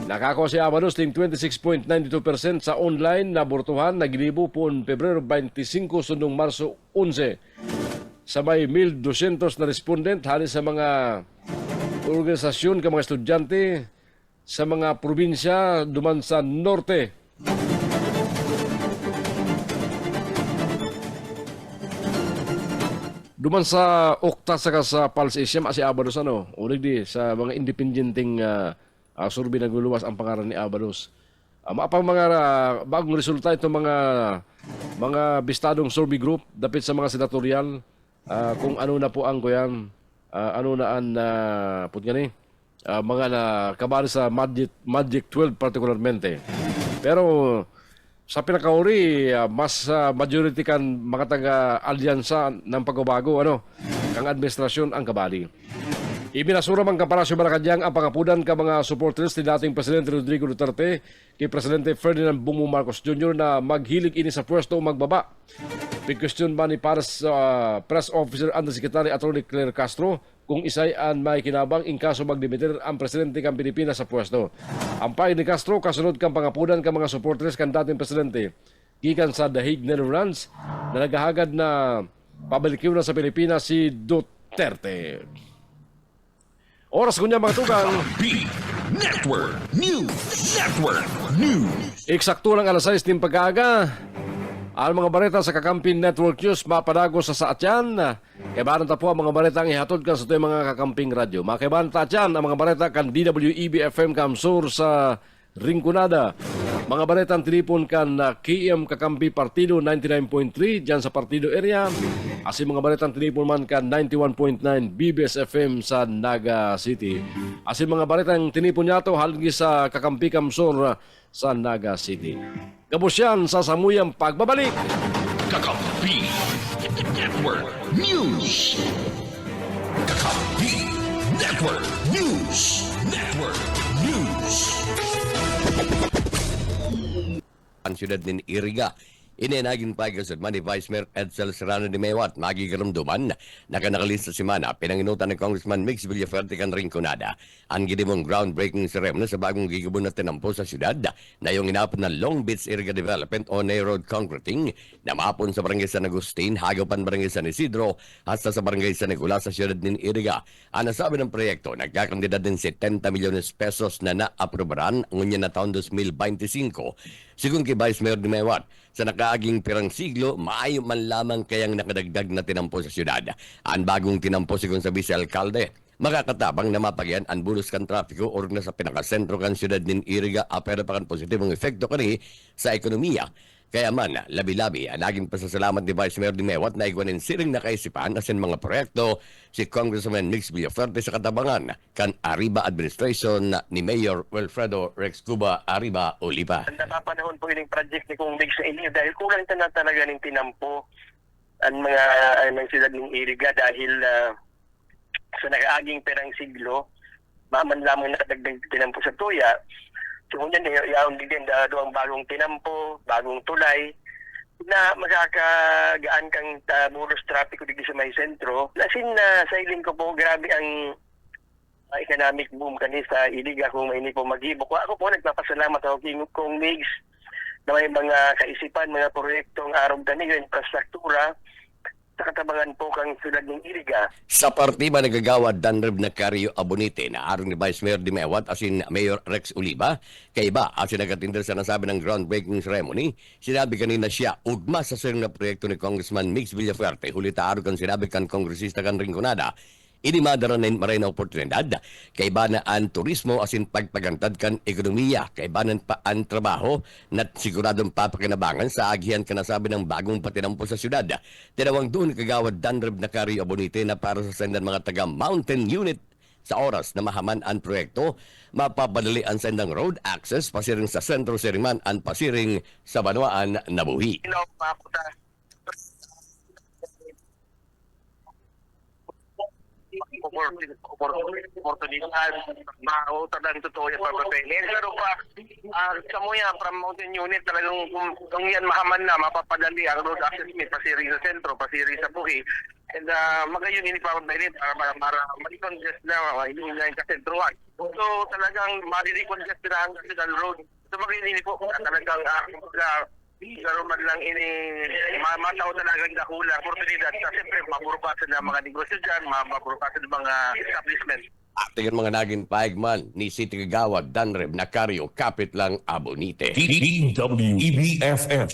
Nakakuha si Abalos ng 26.92% sa online na bortuhan na gilibo po Pebrero 25 sundong Marso 11. Sa may 1,200 na respondent halos sa mga organisasyon ka mga estudyante sa mga probinsya duman sa norte. Duman sa Okta saka sa Pulse Asia si Abalos ulig di sa mga independenting survey nagluluwas ang pangalan ni Abalos. Maapang mga bagong resulta ito mga bistadong survey group dapit sa mga senatorial kung ano na po ang kuyan ano na ang mga kabari sa Magic 12 particularmente. Pero sa pinakauri mas majority kan mga taga-alyansa ng pagbabago kang administrasyon ang kabali. Ibinasura man Kaparasyo Malacañang ang pangapudan ka mga supporters ni dating Presidente Rodrigo Duterte kay Presidente Ferdinand Bongbong Marcos Jr. na maghilig ini sa pwesto o magbaba. Pag-question ba ni Paras Press Officer Undersecretary Atty. Claire Castro kung isay ang may kinabang in kaso magdimitir ang Presidente kang Pilipinas sa pwesto. Ang payo ni Castro kasunod kang pangapudan ka mga supporters kan dating Presidente gikan sa The Hague, Netherlands na naghahagad na pabalikiw na sa Pilipinas si Duterte. Oras ko niya mga tugang. Network News. Network News. Eksakto ng alas 6 din pag-aaga. Ang mga bareta sa Kakamping Network News mapadago sa Saatyan. Kaibahan ta po ang mga bareta ang ihatod ka sa ito mga Kakamping Radio. Makaibahan ta Atyan ang mga bareta kan DWEB FM Kamsur sa Rinconada. Mga baretang tinipon kan KM Kakampi Partido 99.3 dyan sa Partido area. Asin mga baretang tinipon man kan 91.9 BBS FM sa Naga City. Asin mga baretang tinipon niya to halgi sa Kakampi Kamsor sa Naga City. Gabos yan sa samuyang pagbabalik. Kakampi Network News. Kakampi Network News. Network News. Ang siyudad ni Iriga. Inenagin pa kasadman ni Vice Mayor Edsel Serrano de Mewat, magigaramduman, nakanakalista si Mana, pinanginutan ni Congressman Mix Villaferte kan Rinconada, ang gidimong groundbreaking ceremony sa bagong gigabon na tinampo sa siyudad, na yung inapon ng Long Beach Iriga Development o Nay Road Concreting, na maapon sa barangay San Agustin, hagapan barangay San Isidro, hasta sa barangay San Nicolas sa siyudad ni Iriga. Ang nasabi ng proyekto, nagkakandidad din 70 milyones pesos na naaprobaran ngunyan na taon 2025. Sigun kay Vice Mayor de Mewat, sa nakaaging pirang siglo, maayo man lamang kayang nakadagdag na tinampo sa siyudad. Ang bagong tinampo sigun sa vice-alkalde, makakatabang na mapagyan ang bulos kan trapiko or na sa pinakasentro kan siyudad nin Iriga apera pa kan positibong efekto kani sa ekonomiya. Kaya man, labi-labi, ang naging pasasalamat ni Vice Mayor de Mewat na igwanin siring nakaisipan asin mga proyekto si Congressman Mix Villaferte sa katabangan kan Arriba Administration ni Mayor Wilfredo Rex Cuba Arriba Oliva. Napapanahon po yung project ni Kung Big sa inyo dahil kulang na talaga ng tinampo ang mga ng siyudad ng Iriga dahil sa nakaaging perang siglo, maman lamang nakadagdag tinampo sa tuya. So kung yan, yaon din doang bagong tinampo, bagong tulay, na makakagaan kang muros trapiko dito sa may sentro. Lasin na sa iling ko po, grabe ang economic boom kanina sa Iliga kung may hindi po maghibok. Ako po nagpapasalamat ako kung Migs na may mga kaisipan, mga proyektong araw kanina, infrastruktura, sa katabangan po kang siyudad ng Iriga. Sa partiba nagagawad Danreb na Cario Abonite na araw ni Vice Mayor de Mewat asin Mayor Rex Oliva, kay iba asin nagatinder sa nasabi ng groundbreaking ceremony, sinabi kanina siya ugma sa siring na proyekto ni Congressman Mix Villaferte, hulita araw kan sinabi kan kongresista kan Rinconada, inimadaran na maray na oportunidad, kaibanan ang turismo asin pagpagantad kan ekonomiya, kaibanan pa ang trabaho na siguradong papakinabangan sa agihan kanasabi ng bagong patinampo sa syudad. Tinawang doon kagawad Danreb na Cario Abonite na para sa sendan mga taga Mountain Unit sa oras na mahaman ang proyekto, mapapadali ang sendang road access pasiring sa sentro Siriman ang pasiring sa Banwaan Nabuhi. Oportunidad, mautadan totoo yung papapelin. Pero pa, sa muya, from Mountain Unit, talagang kung yan mahaman na, mapapadali ang road access ni pasiri sa sentro, pasiri sa buhi. And magayon ini papapelin para ma-decongest na, hindi na yung kasentruan. So talagang ma-decongest na ang National Road. So magayon ini po, talagang laro man lang ini matao talagang dakula oportunidad sa siyempre maburupasan ng mga negosyo dyan, maburupasan ng mga establishment. At tingin mga naging paigman ni City Kagawad Danreb na Cario kapit lang Abonite. DWEBFM.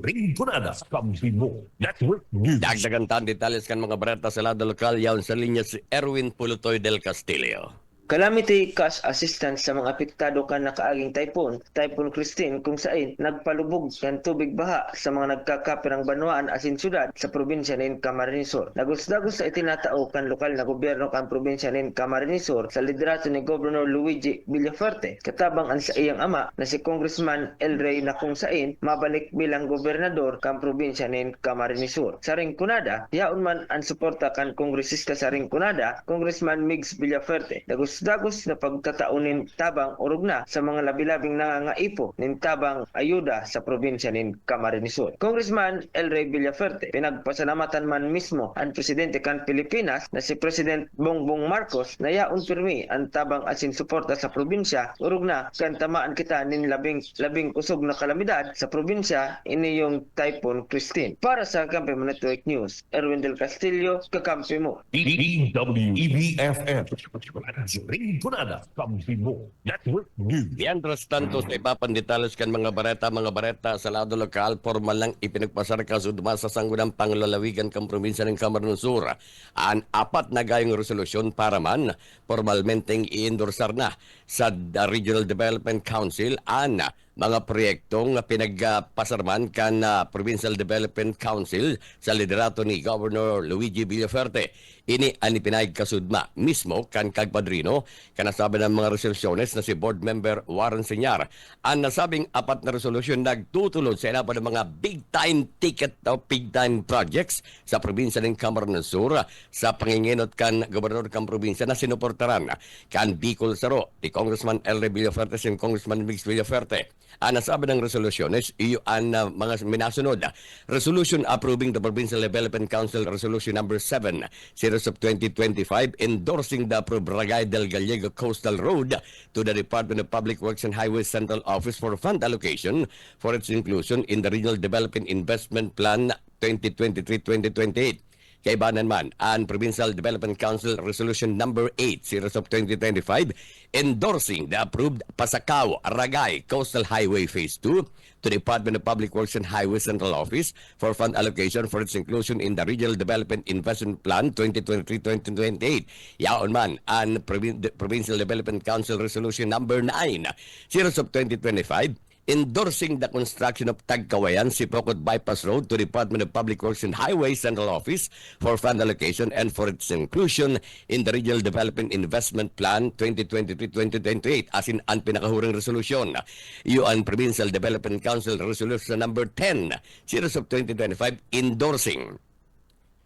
Rinconada. Kampibo Network News. Dagdagan tan detalles kan mga barata sa lado lokal yaon sa linya si Erwin Pulutoy del Castillo. Calamity cash assistance sa mga apektado kan nakaaging Typhoon Christine kung saan nagpalubog ng tubig baha sa mga nagkakapirang banwaan asin syudad sa probinsya ng Camarines Sur. Dagos-dagos sa itinatao kan lokal na gobyerno kan probinsya ng Camarines Sur sa liderato ni Governor Luigi Villaferte, katabang ang sa iyang ama na si Congressman El Rey na kung saan mabalik bilang gobernador kan probinsya ng Camarines Sur. Sa Rinconada, yaon man ang suporta kan kongresista sa Rinconada, Congressman Migs Villaferte. Dagos na pagtataunin tabang urog na sa mga labi-labing nangangaipo nin tabang ayuda sa probinsya nin Camarines Sur. Congressman El Rey Villaferte, pinagpasalamatan man mismo ang presidente kan Pilipinas na si President Bongbong Marcos na yaon pirmi ang tabang asin suporta sa probinsya urog na kan tamaan kita nin labing kusog na kalamidad sa probinsya ini yung Typhoon Christine. Para sa Kampi Mo Network News, Erwin del Castillo, kakampi mo. DWEBFM. Rinconada. Kampibo Network News. Mientras tanto, sa ipapandetalos kan mga bareta sa lado lokal, formal lang ipinagpasar ka sudma sa sanggunang panglalawigan kang probinsya ng Camarines Sur. Ang apat na gayong resolusyon para man formalmenteng i-endorsar na sa Regional Development Council ang mga proyektong pinagpasarman kan Provincial Development Council sa liderato ni Governor Luigi Villaferte. Ini ani pinagkasudma mismo kan kagpadrino kanasabi ng mga resolusyones na si Board Member Warren Senyar. Ang nasabing 4 na resolusyon nagtutulod sa ilaban ng mga big-time ticket o big-time projects sa probinsya ng Camarines Sur sa panginginot kan Gobernador kan probinsya na sinuportaran kan Bicol Saro ni Congressman Elre Villaferte and Congressman Mix Villaferte. Ang nasabi ng resolusyones, iyo ang mga minasunod. Resolution approving the Provincial Development Council Resolution number 7, Series of 2025, endorsing the Bragay del Gallego Coastal Road to the Department of Public Works and Highways Central Office for fund allocation for its inclusion in the Regional Development Investment Plan 2023-2028. Kaibanan man, ang Provincial Development Council Resolution number 8, Series of 2025, endorsing the approved Pasacao-Aragay Coastal Highway Phase 2 to the Department of Public Works and Highways Central Office for fund allocation for its inclusion in the Regional Development Investment Plan 2023-2028. Yaon man, ang Provincial Development Council Resolution number 9, Series of 2025, endorsing the construction of Tagkawayan Sipokot Bypass Road to Department of Public Works and Highways Central Office for fund allocation and for its inclusion in the Regional Development Investment Plan 2023-2028 as in ang pinakahurang resolusyon. Yung Provincial Development Council Resolution number 10, Series of 2025, endorsing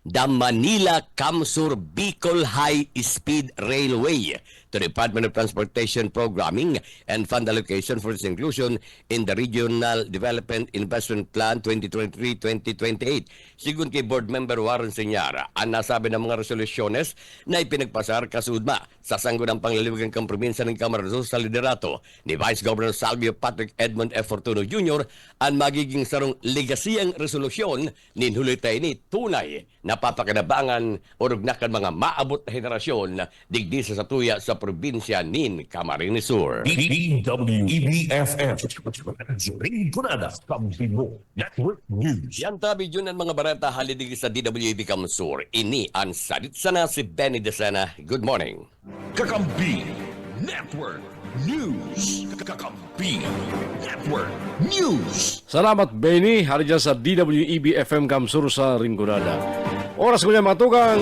the Manila Kamsur Bicol High Speed Railway to the Department of Transportation Programming and fund allocation for its inclusion in the Regional Development Investment Plan 2023-2028. Sigun kay Board Member Warren Senyara, ang nasabi ng mga resolusyones na ipinagpasar kasudma sa sanggunang pangliliwigang kang probinsya ng Camarines Sur sa liderato ni Vice Governor Salvio Patrick Edmond F. Fortuno Jr. ang magiging sarong legasiyang resolusyon ni hulitay ni tunay na papakinabangan o rugnakan mga maabot na henerasyon digdi sa satuya sa probinsya nin Camarines Sur. DWEBFM Rinconada Kambino Network News. Yan tabi yun ang mga barata halidigi sa DWEB Kamsur. Ini ang salit sana si Benny Desena. Good morning. Kakampi Network News. Kakampi Network News. Salamat, Benny. Hari dyan sa DWEB FM Kamsur sa Rinconada. Oras ko niya matugang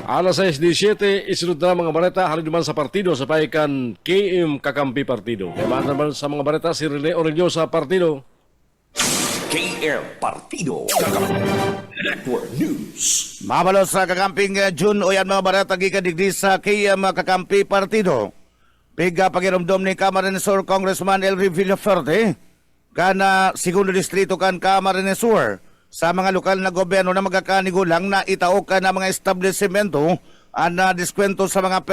alas 6:17, isunod na mga bareta hari naman sa partido sa paikan KM Kakampi Partido. Kaya ba naman sa mga bareta si Rene Orelio sa partido. KM Partido. Kakampi Network News. Mabalos sa kakamping June o yan mga barata gikadigdi sa KM Kakampi Partido. Piga pagiramdom ni Camarines Sur Congressman Elry Villaferte kana segundo distrito kan Camarines Sur sa mga lokal na gobyerno na magkakanigulang na itaok ka na mga establishmento na diskwento sa mga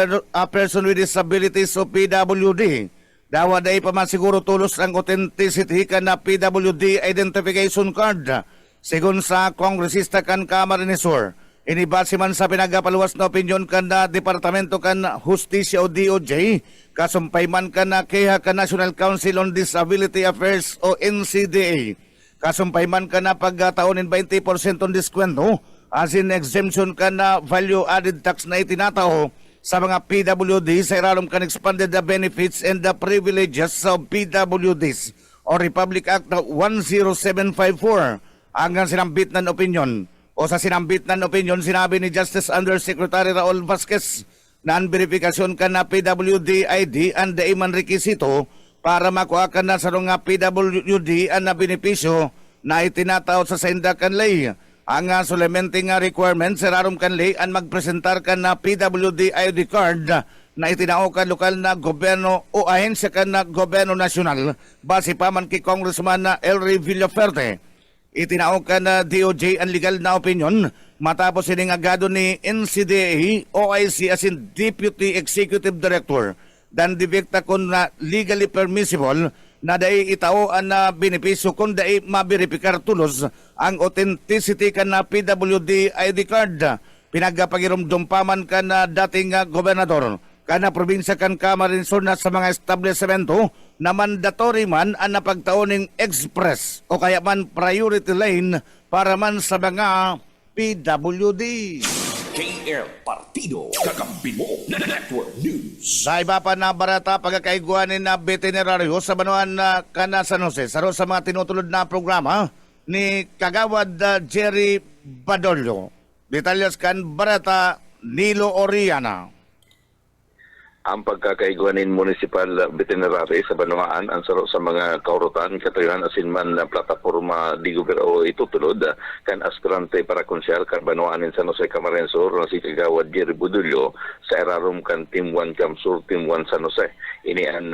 person with disabilities o PWD. Dawa day pa man siguro tulos ang authenticity ka na PWD identification card. Sigun sa kongresista kan Camarines Sur, inibase man sa pinagapaluwas na opinyon kan na Departamento kan Hustisya o DOJ, kasumpay man ka na keha ka National Council on Disability Affairs o NCDA. Kasumpay man ka na pagkataonin 20% on diskwento as in exemption ka na value added tax na itinatao sa mga PWD sa iralom kan expanded the benefits and the privileges of PWDs o Republic Act 10754 hanggang sinambit ng opinyon. O sa sinambit ng opinyon, sinabi ni Justice Undersecretary Raul Vasquez na ang verifikasyon ka na PWD ID ang daiman rekisito para makuha ka na sa mga PWD ang na benepisyo na itinatao sa Saindakan Lay. Ang supplementing requirements sa rarom kanli ang magpresentar ka na PWD ID card na itinao ka lokal na gobyerno o ahensya ka na gobyerno nasyonal base pa man kay Congressman na Elry Villaferte. Itinao ka na DOJ ang legal na opinion matapos sining agado ni NCDA OIC as in Deputy Executive Director dan dibekta kun na legally permissible na dai itao ang na benepisyo kung dai mabiripikar tulos ang authenticity ka na PWD ID card. Pinagpagirumdum pa man ka na dating gobernador ka na probinsya kan Camarines Sur na sa mga establishmento na mandatory man ang napagtaoning express o kaya man priority lane para man sa mga PWD. KL Partido, kakampi mo, Network News. Sa iba pa na barata pagkakaiguanin na veterinaryo sa Banuan na kana San Jose, saro sa mga tinutulod na programa ni Kagawad Jerry Badolio. Detalyas kan barata Nilo Oriana. Ang pagkakaiguanin municipal veterinary sa Banuaan ang saro sa mga kaurutan katuyuhan asinman na plataporma di gobyerno itutulod kan aspirante para konsyal kan Banuanin San Jose Camarines Sur si Kagawad Jerry Budulyo sa erarum kan Team 1 Camsur Team 1 San Jose. Ini ang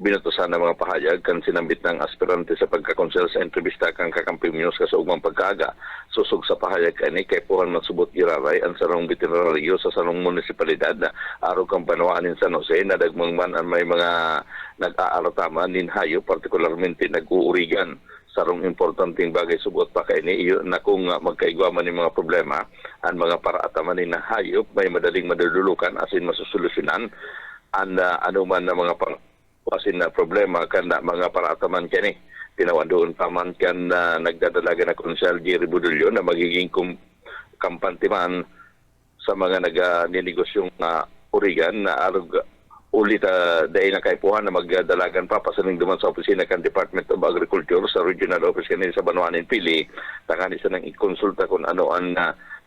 binutusan ng mga pahayag kan sinambit ng aspirante sa pagkakonsyal sa entrevista kan kakampi Muñoz kasaugmang pagkaaga. Susog sa pahayag kani kay puhan magsubot iraray ang sarong veterinaryo sa sarong munisipalidad na araw kang Banuanin San Jose na dagmang man ang may mga nag-aaratama ninhayo partikularmente nag-uurigan sarong importanteng bagay subot pa kay ni iyo na kung magkaigwaman ng mga problema ang mga paraataman ni hayop may madaling madudulukan asin masusolusyonan ang anuman na mga asin na problema kan na mga paraataman kani tinawan doon pa man kan nagdadalaga na konsyal Jerry Budulyo na magiging kampantiman sa mga nag-ninegosyong urigan na arog ulit dahil na kaipuhan na magdalagan pa pasaning duman sa opisina kan Department of Agriculture sa regional office kanina sa Banuanin Pili takani sa nang ikonsulta kung ano ang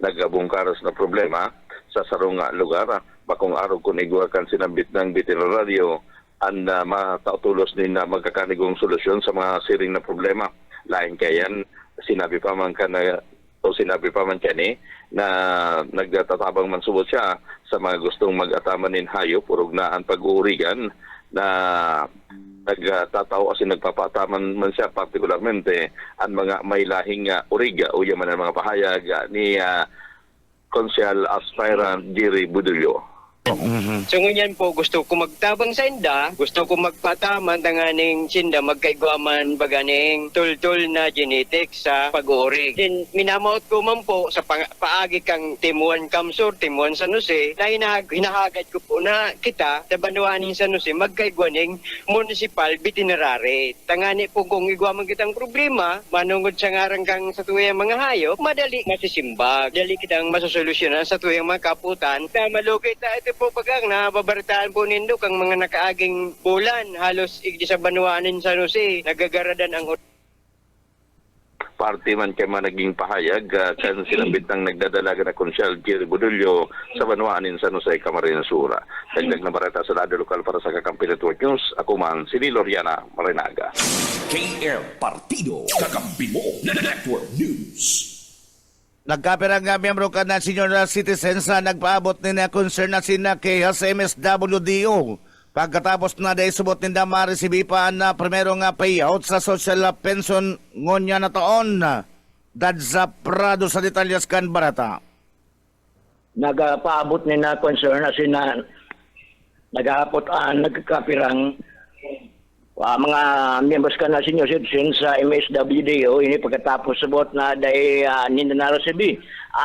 nagabungkaras na problema sa sarong lugar bakong araw kung iguakan sinambit ng veterinaryo ang matautulos din na magkakanigong solusyon sa mga siring na problema lain kayan sinabi pa man kani na nagtatabang man subot siya sa mga gustong mag-ataman nin hayop urog na ang pag-uurigan na nagtataw asin nagpapataman man siya partikularmente ang mga may lahing uriga o yaman ang mga pahayag ni Konsyal Aspirant Jerry Budulyo. So ngunyan po gusto ko magtabang sa inda, gusto ko magpataman tanganing sinda magkaigwaman baganing tul-tul na genetics sa pag-uuri. Then minamaot ko man po sa paagi kang Team 1 Camsur, Team 1 San Jose, na hinahagad ko po na kita sa Banuanin San Jose magkaigwaning municipal veterinary. Tangani po kung igwaman kitang problema, manungod sa ngarang kang sa tuyang mga hayop, madali masisimbag, dali kitang masosolusyonan sa tuyang mga kaputan. Malugay ta ito po pagang nababaritaan po nindo kang mga nakaaging bulan halos igdi sa Banuanin San Jose nagagaradan ang party man kay naging pahayag kan sinambit ng nagdadalaga na konsyal Jerry Budulyo sa Banuanin San Jose Camarines Sur. Dagdag na barata sa lado lokal para sa kakampi Network News. Ako man si Loriana Marinaga. KL Partido, kakampi mo, Network News. Nagkapirang nga miyembro ka na senior citizens na nagpaabot ni na concern na sina kay sa MSWDO. Pagkatapos na dahil subot ninda maresibi pa na primero nga payout sa social pension ngonya na taon. Dadza Prado sa detalyas kan barata. Nagpaabot ni na concern na sina nagapot nagkapirang mga members ka na senior citizens sa MSWDO ini pagkatapos subot na dahil ninanaro sibi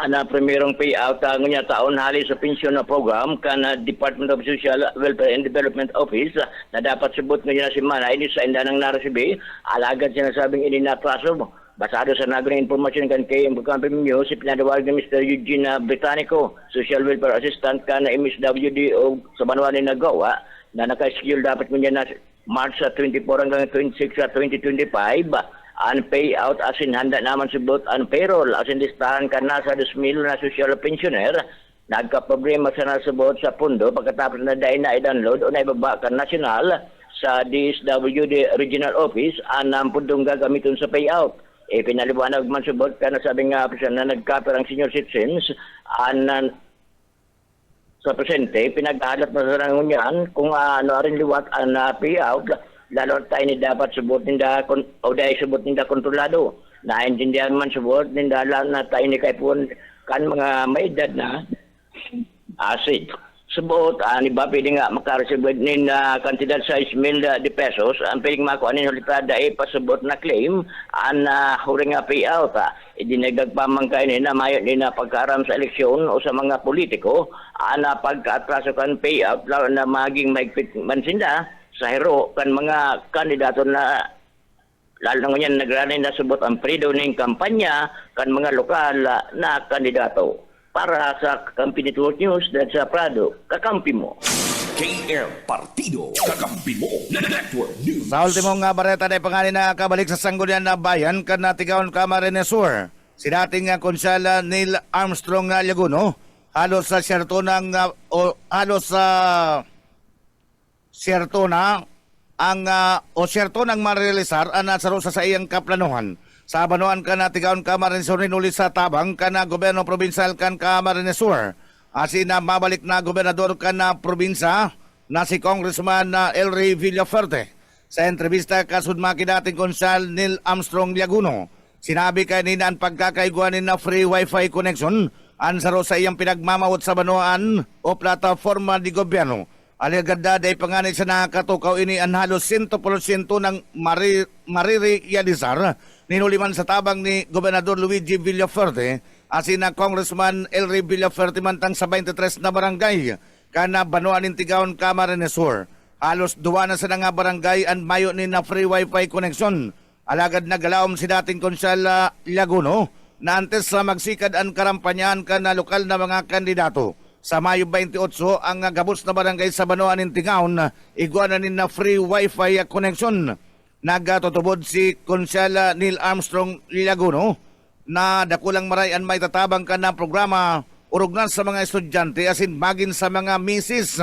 na primerong payout ngunya taon hali sa pension na program kana Department of Social Welfare and Development Office na dapat subot ngayon na simana ini sa inda ng narasibi alagad sinasabing ini natraso basado sa naging informasyon kan kay Kakampi Muñoz si pinadawag ni Mr. Eugene Britannico Social Welfare Assistant kana MSWDO sa Banuanin nagawa na naka-schedule dapat ngunya na March 24 hanggang 26 sa 2025 ang payout asin handa naman subot ang payroll asin listahan ka na sa 2,000 na social pensioner nagka-problema sa nasubot sa pundo pagkatapos na dahil na i-download o naibaba ka national sa DSWD Regional Office ang pundong gagamitin sa payout. Pinaliwanag man subot ka na sabi nga na nagkapir ang senior citizens sa presente, pinag-alat na sa nangunyan kung ano rin liwat ang payout, lalo tayo ni dapat subot ninda o dahil subot ninda kontrolado. Naintindihan man subot ninda lalo na tayo ni kaipon kan mga may edad na acid. Subot, ni ba pwede nga makareceive nin kantidad sa 6,000 pesos, ang pwedeng makuha nin ulitada pasubot na claim, ang huring payout. Idinagdag pa man kayo na mayo na pagkaram sa eleksyon o sa mga politiko, ang pagka-atraso kan payout, lalo na maging maigpit man sinda sa hero kan mga kandidato na lalo na ngayon nagranin na subot ang predo ng kampanya kan mga lokal na kandidato. para sa Kakampi Network News dan sa Prado, kakampi mo. KM Partido, kakampi mo. Network News. Sa ultimong bareta na pangalan na kabalik sa Sanggunian na Bayan kan natigaon Camarines Sur. Si dating konsyal Neil Armstrong Laguno halos sa siyerto ng siyerto ng marealisar ang nasaro sa iyang kaplanuhan. Sa banuan kan natigaon Camarines Sur ninuli sa tabang kan gobyerno probinsal kan Camarines Sur. Asin na mabalik na gobernador kan na probinsya na si Congressman Elry Villaferte. Sa entrevista kasudmaki dating konsyal Neil Armstrong Laguno, sinabi kanina ang pagkakaiguanin na free wifi connection ansaro sa iyang pinagmamawot sa banuan o plataforma di gobyerno. Aligad ay panganay sa nakatukaw ini ang halos 100% ng marirealisar ninuliman sa tabang ni Gobernador Luigi Villaferte asin na Congressman Elry Villaferte mantang sa 23 na barangay kana banuan ng tigaon Camarines Sur. Halos duwa na sa nga barangay ang mayo ni na free wifi connection. Alagad na galawom si dating konsyal Laguno na antes sa magsikad ang karampanyahan ka na lokal na mga kandidato. Sa Mayo 28 ang gabos na barangay sa banuan ng tigaon iguanan ni na free wifi connection. Nagatutubod si konsyal Neil Armstrong Laguno na dakulang marayan may tatabang ka na programa urugnan sa mga estudyante asin magin sa mga misis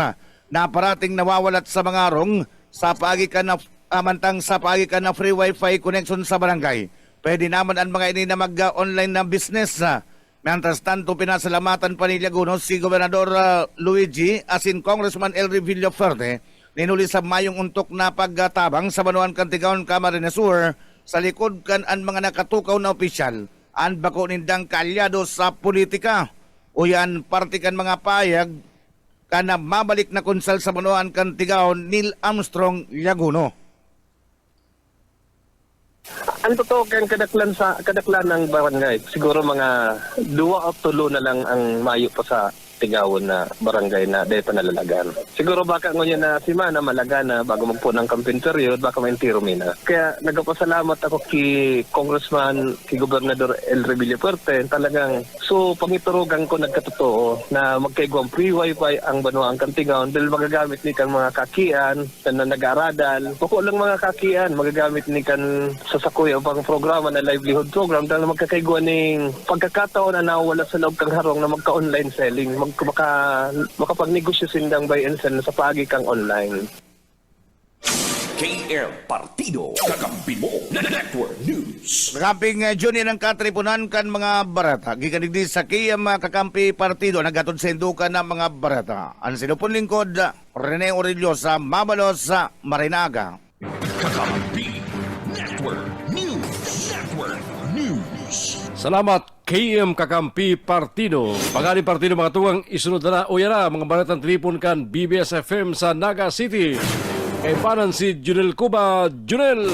na parating nawawalat sa mga arong sa pagikan na amantang sa pagikan na free wifi connection sa barangay. Pwede naman ang mga ini na mag-online na business. Mientras tanto, pinasalamatan pa ni Laguno si Gobernador Luigi asin Congressman Elry Villaferte ninuli sa mayong untok na pagtabang sa banuan kantigaon Camarines Sur sa likod kan ang mga nakatukaw na opisyal ang bako nindang kalyado sa politika o yan parte kan mga payag kana mabalik na konsal sa banuan kantigaon Neil Armstrong Laguno. Ang totoo kan kadaklan ng barangay, siguro mga 2 o 3 na lang ang mayo pa sa Tigawon na barangay na dito nalalagan. Siguro baka ngunyan na si Mana malagana bago magpunang campaign period, baka may tiro mina. Kaya nagpasalamat ako kay Congressman, kay Gobernador Elry Villaferte, talagang so pangiturugan ko nagkatotoo na magkaigwang free wifi ang Banuang Kantigaon dahil magagamit ni kan mga kakian na nag-aradal. Buko lang mga kakian, magagamit ni kan sa sakuya pang programa na livelihood program dahil magkakaigwa ning pagkakataon na nawala sa loob kang harong na magka-online selling, makapagnegosyo sindang buy and sell sa pagi kang online. KM Partido, kakampi mo. Network News. Kamping Junior ng katripunan kan mga barata. Gikanigdi sa KM Kakampi Partido nagatod sa indukan ng mga barata. Ang sinupon lingkod, Rene Orillo sa Mabalos sa Marinaga. Kakampi Network News. Network News. Salamat KM Kakampi Partido. Pagani Partido mga tuwang isunod na uyara mga baratang tripon kan BBS FM sa Naga City. Kay panan si Junel Cuba. Junel!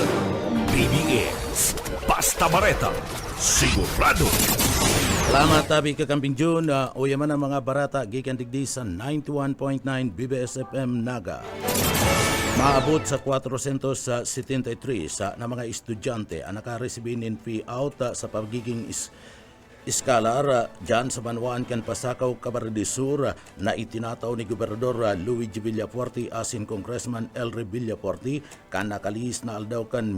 BBS. Basta Bareta. Sigurado. Salamat tabi Kakamping June. Uyaman ang mga barata gikan digdi sa 91.9 BBS FM Naga. Maabot sa 473 sa na mga estudyante ang nakaresibin in fee out sa pagiging scholar dyan sa Banuan kan Pasakaw, Camarines Sur na itinataw ni Gobernador Luigi Villaferte asin Congressman Elry Villaferte kan nakalihis na aldaw kan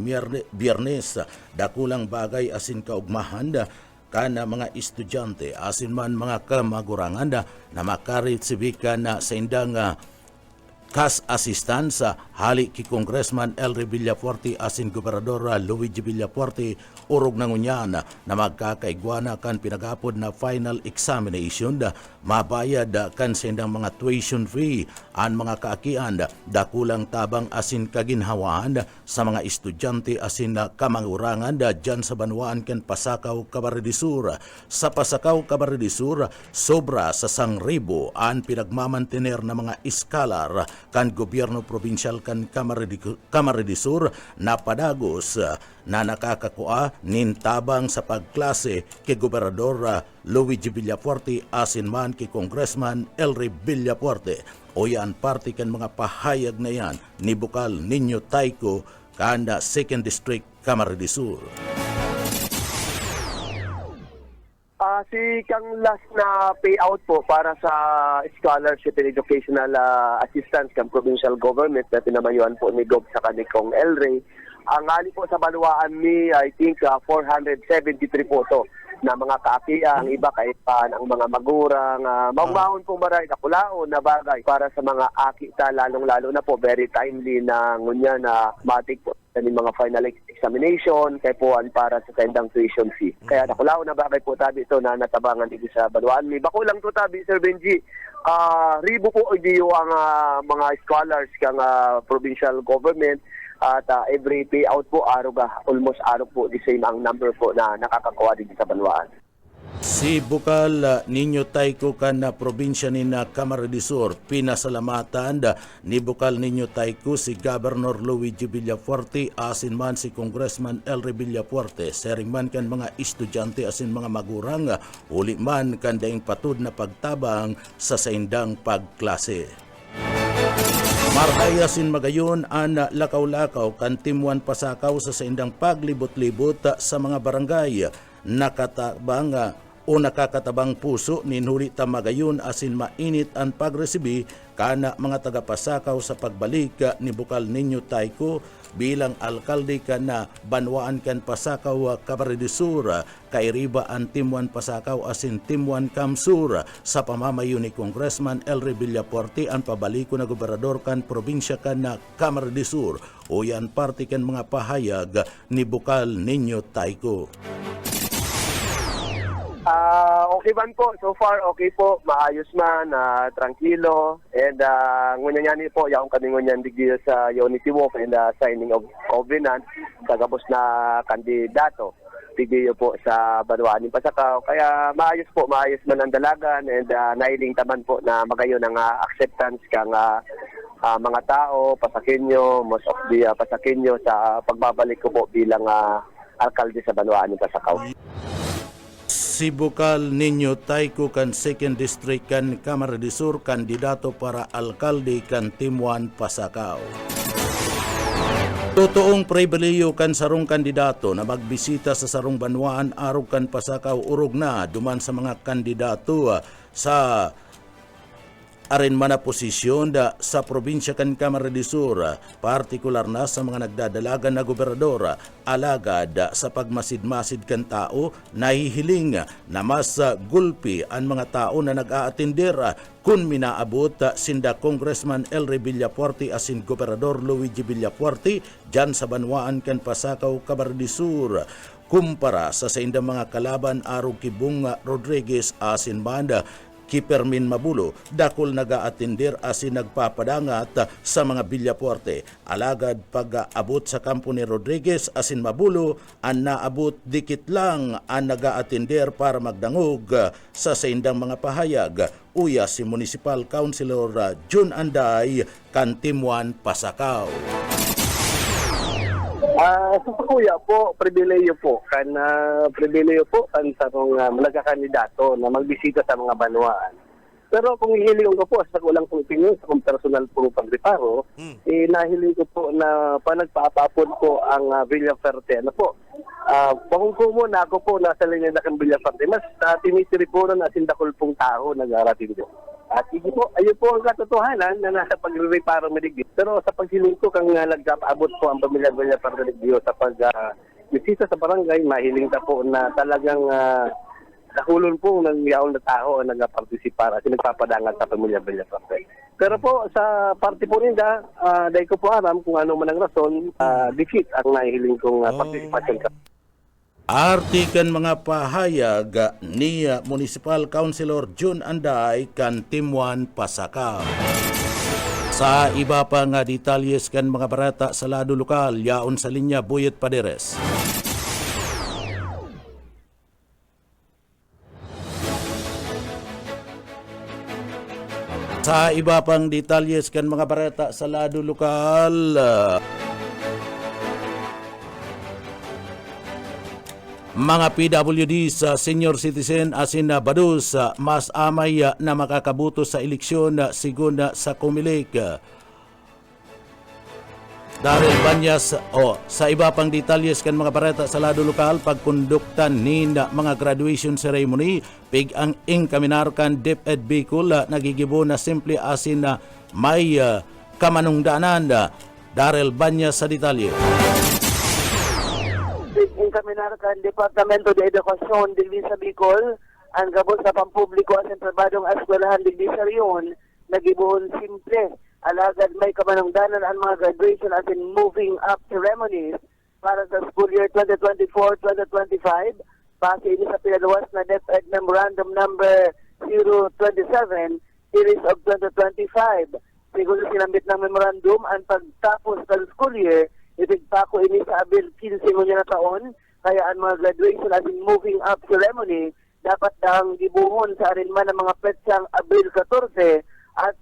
Biyernes dakulang bagay asin kaugmahan kana mga estudyante asin man mga kamagurangan na makaresibikan na sa indang cash assistance hali ki Congressman Elry Villaferte asin Gobernador Luigi Villaferte urog na ngunyan na magkakaigwana kan pinagapod na final examination mabayad kan sendang mga tuition fee an mga kaakian dakulang tabang asin kaginhawahan sa mga estudyante asin kamangurangan dyan sa Banuan kan Pasakaw, Camarines Sur. Sa Pasakaw, Camarines Sur, sobra sa 1,000 an pinagmamantener na mga iskalar kan gobyerno provincial kan Camarines Sur na padagos na nakakakua nintabang sa pagklase kay Gobernador Luigi Villaferte asin man kay Congressman Elry Villaferte. O yan parte kan mga pahayag na yan ni Bukal Niño Taiko kanda 2nd District Camarines Sur. Si kang last na payout po para sa scholarship and educational assistance ng provincial government na pinamayuan po ni Gob sa kanikong El Rey. Ang hali po sa Banwaan ni, I think, 473 po to na mga kaakia, ang iba kahit pa ang mga magurang, magmahon po maray na kulaon na bagay para sa mga akita, lalong-lalo na po, very timely na ngunya na matik po ng mga final examination, kaya po para sa tendang tuition fee. Kaya nakulaon na bagay po tabi ito na natabangan dito sa Banwaan ni. Bako lang to tabi, Sir Benji, ribo po idiyo ang mga scholars kang provincial government. At every payout po, almost araw po, the same ang number po na nakakakuha din sa Banwaan. Si Bukal Ninyo Taiko kan na probinsya ni na Camarines Sur, pinasalamatan ni Bukal Ninyo Taiko si Governor Luigi Villafuerte, asin man si Congressman Elry Villafuerte, sering man kan mga estudyante asin mga magurang, uli man kan daing patud na pagtabang sa saindang pagklase. Marhayasin magayon ang lakaw-lakaw kan timuan pasakaw sa saindang paglibot-libot sa mga barangay nakatabang o nakakatabang puso ninhuli tamagayon asin mainit ang pagresibi kana mga tagapasakaw sa pagbalik ni Bukal Ninyo Taiko bilang alkalde kan na Banwaan kan Pasakaw Camarines Sur, kairiba ang timuan Pasakaw asin timuan Kamsur sa pamamayo ni Congressman Elry Villafuerte ang pabaliko na gobernador kan probinsya kan na Camarines Sur o yan parte kan mga pahayag ni Bukal Ninyo Taiko. Okay man po, so far okay po, maayos man, tranquilo, and ngunyan yan po, yung kami ngunyan digdi sa Unity Walk and signing of covenant sa gabos na kandidato digdi po sa Banwaan ng Pasakaw. Kaya maayos man ang dalagan and nailing taman po na magayon ang acceptance kang mga tao, Pasakenyo, most of the Pasakenyo sa pagbabalik ko po bilang alkalde sa Banwaan ng Pasakaw. Si Bukal Ninyo Taiko kan 2nd District kan Camarines Sur, kandidato para alkalde kan Timuan Pasakaw. Totoong pribileyo kan sarong kandidato na magbisita sa sarong Banwaan arog kan Pasakaw urog na duman sa mga kandidato sa arin man na posisyon sa probinsya kan Camarines Sur, partikular na sa mga nagdadalagan na gobernador, alagad sa pagmasid-masid kan tao, nahihiling na mas gulpi ang mga tao na nag-aatender kung minaabot sinda Congressman Elry Villafuerte asin Gobernador Luigi Villafuerte dyan sa Banwaan kan Pasakaw Camarines Sur, kumpara sa indang mga kalaban arog Kibong Rodriguez asin banda Kipermin Mabulo, dakol naga-atender asin nagpapadangat sa mga Villafuerte. Alagad pag-abot sa kampo ni Rodriguez asin Mabulo, ang naabot dikit lang ang naga-atender para magdangog sa saindang mga pahayag. Uya si Municipal Councilor June Anday, Kantimuan Pasakaw. Sa kuya po, pribileyo po kan sarong nagkakandidato na magbisita sa mga Banwaan. Pero kung hihiling ko po sa kulang pong opinion sa kong personal pong pagreparo, nahiling ko po na panagpaapapon po ang Villafuerte. Ano po? Kung muna ako po nasa linya na kang Villafuerte, mas timitiri po na sindakol pong tao nag-arating po. At hindi po, ayun po ang katotohanan na nasa pag-reparo medigdi. Pero sa paghiling ko kang nagpaabot po ang pamilya Villafuerte medigdi sa pag-bisita sa barangay, mahiling ta po na talagang nahulon po ng yaon na tao ang nagpartisipar at nagpapadangat sa pamilya Villafuerte. Pero po sa party po ninda, dahil ko po alam kung ano man ang rason, defeat ang nahihiling kong participation. Artikan mga pahayag ni Municipal Councilor June Anday kan Timuan Pasakaw. Sa iba pa nga detalyes kan mga barata sa lado lokal, yaon sa linya Buyet Paderes. Sa iba pang detalyes kan mga barata sa lado lokal, mga PWD sa senior citizen asin na badus mas amay na makakabuto sa eleksyon sigon sa Comelec. Daryl Banyas sa iba pang detalyes kan mga bareta sa lado lokal pagkonduktan ni mga graduation ceremony pig ang inkaminarkan DepEd Bicol nagigibo na simple asin na may kamanungdanan. Daryl Banyas sa detalye. Inkaminarkan Departamento de Edukasyon digdi sa Bicol ang gabos sa pampubliko at trabadong eskwelahan digdi sa riyon nagibuhon simple alagad may kamanungdanan ang mga graduation as in moving up ceremonies para sa school year 2024-2025 base ini sa pinaluwas na DepEd Memorandum Number 027 Series of 2025. Siguro sinambit ng memorandum ang pagtapos ng school year itigpako ini sa abil 15 ngunya na taon kaya ang mga graduation as in moving up ceremony dapat dang gibuhon sa arinman ng mga petsang abil 14 at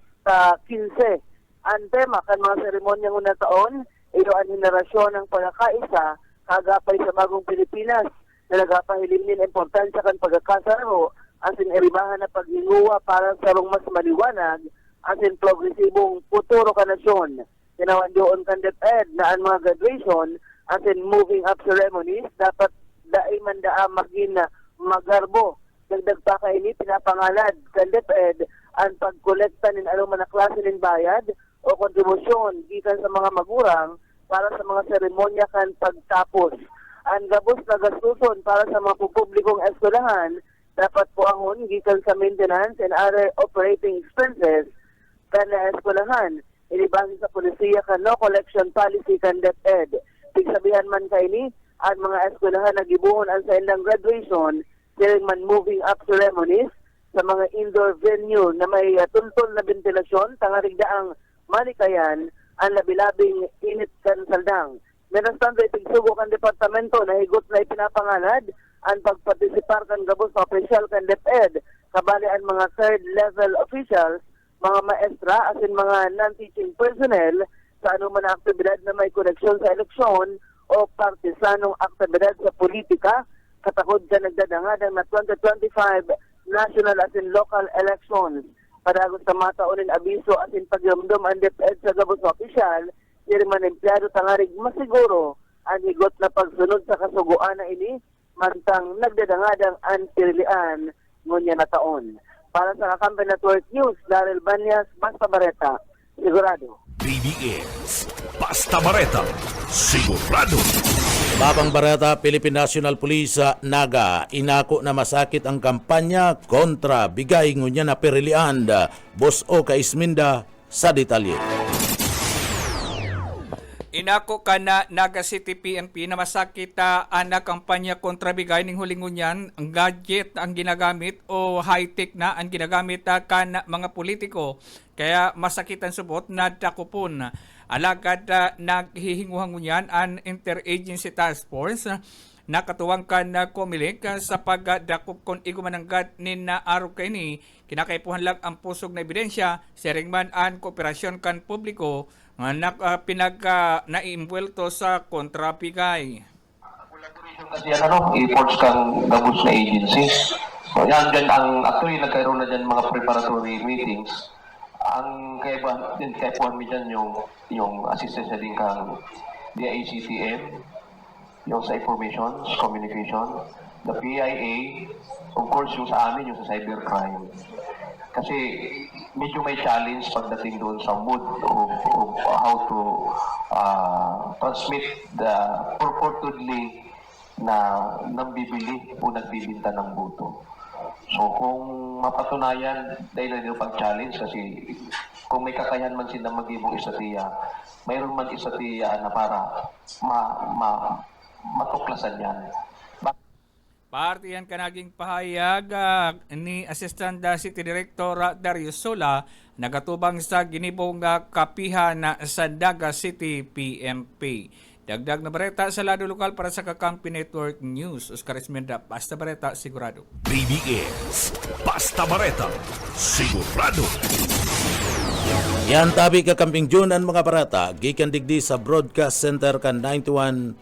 15. Ang tema kan mga seremonyang unang taon, ito ang henerasyon ng pagkakaisa, kagapay sa bagong Pilipinas, na nagapahilim din importansya kan pagkakasaro, asin eribahan na paghinguwa para sa mas maliwanag, asin progresibong futuro ka nasyon. Tinawan doon kan DepEd na ang mga graduation, asin moving up ceremonies, dapat daiman maging magarbo. Dagdag pa kaini, pinapangalad kan DepEd, ang pagkolekta ng anong mga klase ng bayad, o kontribusyon gikan sa mga magurang para sa mga seremonya kan pagtapos. Ang gabos na gastuson para sa mga publikong eskwelahan dapat puahon gikan sa maintenance and other operating expenses kan na eskwelahan. Inibase sa polisiya kan no collection policy kan DepEd. Tigsabihan man kaini ang mga eskwelahan nagibuhon ang sa ilang graduation during man moving up ceremonies sa mga indoor venue na may tuntun na ventilasyon tangarigdaang malikayan ang labilabing init kan saldang. Meron standard tigsugo kan departamento na higot na ipinapangalad ang pagpartisipar kan gabos sa opisyal kan DepEd kabali ang mga third level officials, mga maestra asin mga non-teaching personnel sa anuman na aktibidad na may koneksyon sa eleksyon o partisanong aktibidad sa politika katakod sa nagdadangadang na 2025 national asin local elections. Padagos sa mataunin abiso at in pagramdom ang DepEd sa gabos na opisyal, man empleyado tangarig masiguro ang higot na pagsunod sa kasuguan na ini, mantang nagdadangadang ang pirilian ngunya na taon. Para sa Kakampi Network News, Daryl Banyas, Basta Bareta, sigurado. BBS, Basta Bareta, sigurado. Babang Barata, Philippine National Police Naga, inako na masakit ang kampanya kontra bigay ngunya na perilian. Boss O Kaisminda sa detalye. Inako ka na Naga City PNP na masakit ang kampanya kontra bigay ning hulingunyan ang gadget ang ginagamit o high-tech na ang ginagamit kan mga politiko. Kaya masakit ang subot na dakupon. Alagad naghihinguhan ngunyan ang Interagency Task Force nakatuwang kan Comelec sa pagdakop kon igumananggat nin na araw kaini kinakaipuhan lang ang pusog na ebidensya seringman ang kooperasyon kan publiko na naiimbuelto sa kontrapigay. Kasi i-force kang gabos na agency. So yan dyan actually nagkaroon na dyan mga preparatory meetings. Ang kaipuhan mo dyan yung assistance din kang DICTM, yung sa information, communication, the PIA, of course yung sa amin, yung sa cybercrime. Kasi medyo may challenge pagdating doon sa mood of how to transmit the purportedly na nambibili o nagbibinta ng boto. So kung mapatunayan dahil na nila pag-challenge kasi kung may kakayahan man sila mag-ibong istatiya, mayroon man istatiya na para matuklasan yan. Partiyan ka naging pahayag ni Assistant City Director Darius Sola nagatubang sa ginibong kapihan sa Naga City PNP. Dagdag na bareta sa lado lokal para sa Kakampi Network News. Oscar Esmenda, Basta Bareta, sigurado. BBS, Basta Bareta, sigurado. Yan tabi Kakamping June ang mga barata, gikan digdi sa Broadcast Center kan 91.9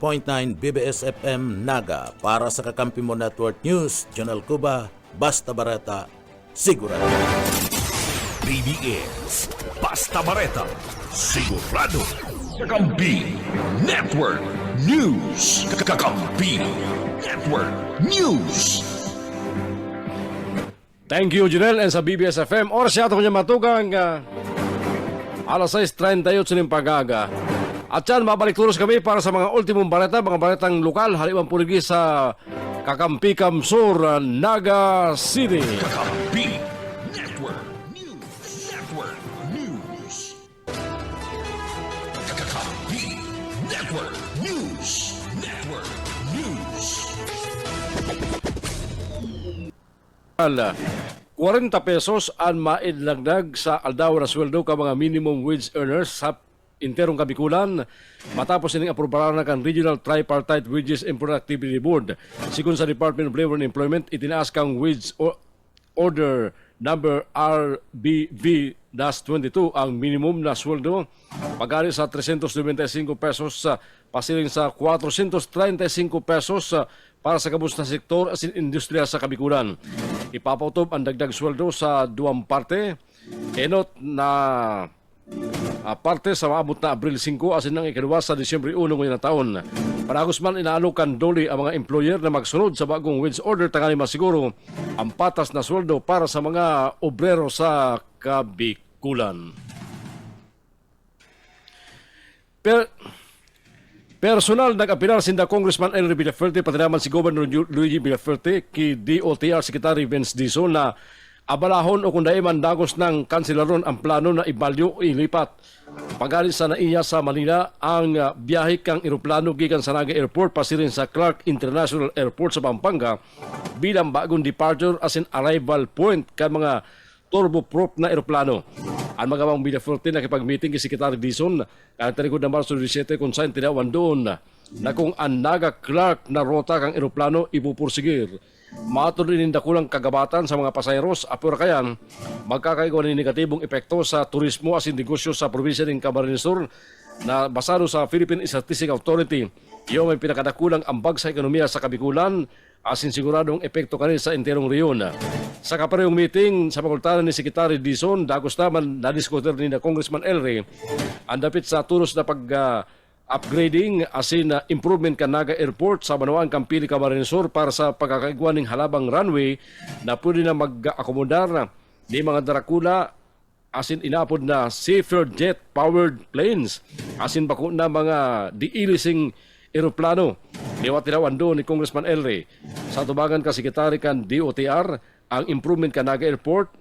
BBS FM Naga. Para sa Kakampi Mo Network News, Jonel Cuba, Basta Bareta, sigurado. BBS, Basta Bareta, sigurado. Kakampi Network News. Kakampi Network News. Thank you, Junel. And sa BBS FM, oras yato ko niya matugang alas 6:38 ng pagaga. At yan, mabalik tulos kami para sa mga ultimong baleta, mga baletang lokal, haliwang purigi sa Kakampi Kamsur, Naga City. Kakampi Network News. Network News. Kakampi Network News. Network News. 40 pesos ang maidlagdag sa aldaw na sweldo ka mga minimum wage earners sa interong Kabikulan matapos ining aprobaran ng Regional Tripartite Wages and Productivity Board. Sigun sa Department of Labor and Employment, itinaas kang wage order number RBV-22 ang minimum na sweldo pagari sa 395 pesos pasiling sa 435 pesos para sa kabus na sektor as in industriya sa Kabikulan. Ipapautob ang dagdag sweldo sa duwang parte. Enot na parte sa maabot na Abril 5 asin ng ikadwa sa Disyembre 1 ngayon na taon. Paragos man inaalokan doli ang mga employer na magsunod sa bagong wage order tangani masiguro ang patas na sweldo para sa mga obrero sa Kabikulan. Personal nag-apilar sinda Congressman Henry Villaferte pati naman si Governor Luigi Villaferte ki DOTR Secretary Vince Dizon na abalahon o kung man dagos ng kanselador ang plano na ibalyo ilipat pagari sa naiya sa Manila ang biyahe kang eroplano gikan sa Naga Airport pasirin sa Clark International Airport sa Pampanga bilang bagong departure as in arrival point kan mga turboprop na eroplano. Ang mga mga Villaferte nakipag-meeting kay Secretary Dizon kahit talikod na Marso 17 kung saan tinawan doon na kung ang Naga Clark na rota kang eroplano ipupursigir. Matuloy rin dakulang kagabatan sa mga pasayeros apura kayan magkakaigawa ng negatibong epekto sa turismo as in negosyo sa probinsya ng Camarines Sur na basado sa Philippine Statistics Authority. Iyon may pinakadakulang ambag sa ekonomiya sa Kabikulan asin siguradong epekto kanil sa enterong riyon. Sa kaparehong meeting sa pakultanan ni Secretary Dizon, dagos naman na-diskuter ni na Congressman Elre ang dapit sa tulos na upgrading asin improvement ka Naga Airport sa Banawang Kampili, Camarines Sur para sa pagkakaigwan ng halabang runway na pwede na mag-akomodar ni mga darakula asin inapod na safer jet powered planes asin bako na mga diilising eroplano. Liwat tinawan doon ni Congressman Elre sa tubangan ka Secretary kan DOTR ang improvement ka Naga Airport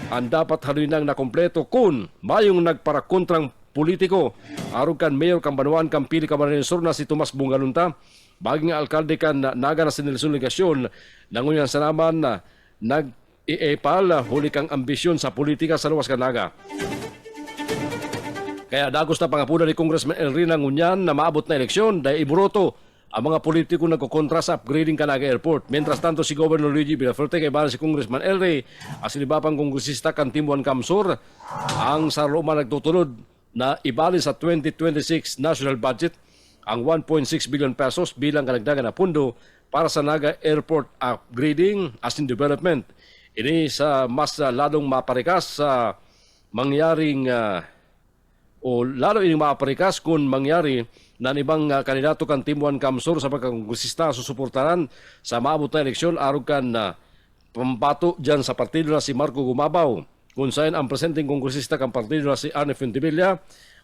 ang dapat haluinang na kompleto kung mayong nagparakontrang politiko aron kan Mayor kan Banawang Kampili, Camarines Sur na si Tomas Bungalunta baging alkalde kan Naga na Sinilson Legasyon nangunyan sa naman na nag-iepal huli kang ambisyon sa politika sa luwas kan Naga. Kaya dagos na pangapunan ni Congressman Elre nangunyan na maabot na eleksyon dahil iburoto ang mga politiko nagkukontra sa upgrading ka Naga Airport. Mientras tanto si Governor Luigi Villaferte kay bala si Congressman Elre as libapang kongresista kan Timbuan Kamsur ang saroma nagtutulod na ibali sa 2026 national budget ang 1.6 billion pesos bilang karagdagan na pundo para sa Naga Airport upgrading as in development. Ini sa mas lalong maparikas sa mangyaring o lalo ining maparikas kung mangyari na ibang kandidato kan Timbuan Kamsur sa pagkakongresista susuportaran sa maabot na eleksyon aron kan pambato dyan sa partido na si Marco Gumabaw. Kung saan ang presenteng kongresista kan partido na si Arne Fuentevilla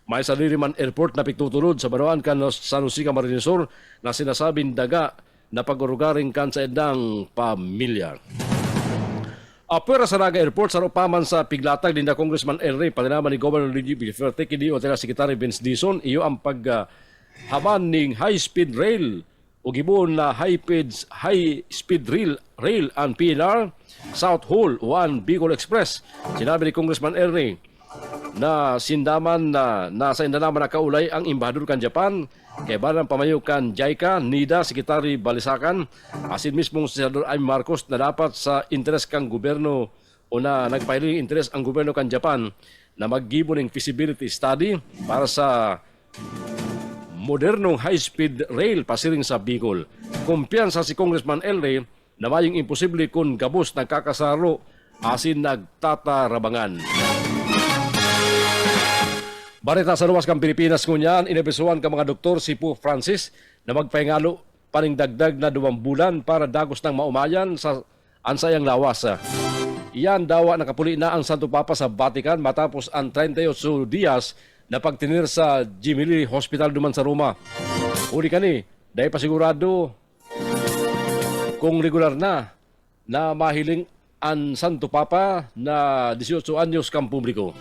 may saliriman airport na pigtutulod sa Banawang kan San Jose, Camarines Sur na sinasabing daga na pag-urugaring kan sa edang pamilya. Apura sa Naga Airport sa rupaman sa piglatag din na Congressman Elre patinaman ni Governor Luigi Villaferte kini o Secretary Vince Dizon iyo ang paghaban ning high-speed rail o gibuon na high-speed rail ang PNR South Hall 1 Bicol Express. Sinabi ni Congressman Elre na sindaman na nasa indanaman na kaulay ang embahador kan Japan kay balang pamayo kan JICA, NIDA, Secretary Balisakan, asin mismong si Senador Amy Marcos na dapat sa interes kang gobyerno o na nagpailing interes ang gobyerno kan Japan na maggibo ng feasibility study para sa modernong high-speed rail pasiring sa Bicol. Kumpiyansa si Congressman Elre na mayong imposible kung gabos nagkakasaro asin nagtatarabangan. Barita sa luwas kang Pilipinas ngunyan, inabisuan ka mga doktor si Pope Francis na magpahingalo paning dagdag na 2 bulan para dagos ng maumayan sa ansayang lawas. Iyan dawa nakapuli na ang Santo Papa sa Vatican matapos ang 38 dias na pagtinir sa Gemelli Hospital duman sa Roma. Uli kani, dahil pasigurado kung regular na mahiling ang Santo Papa na 18 anyos kang publiko.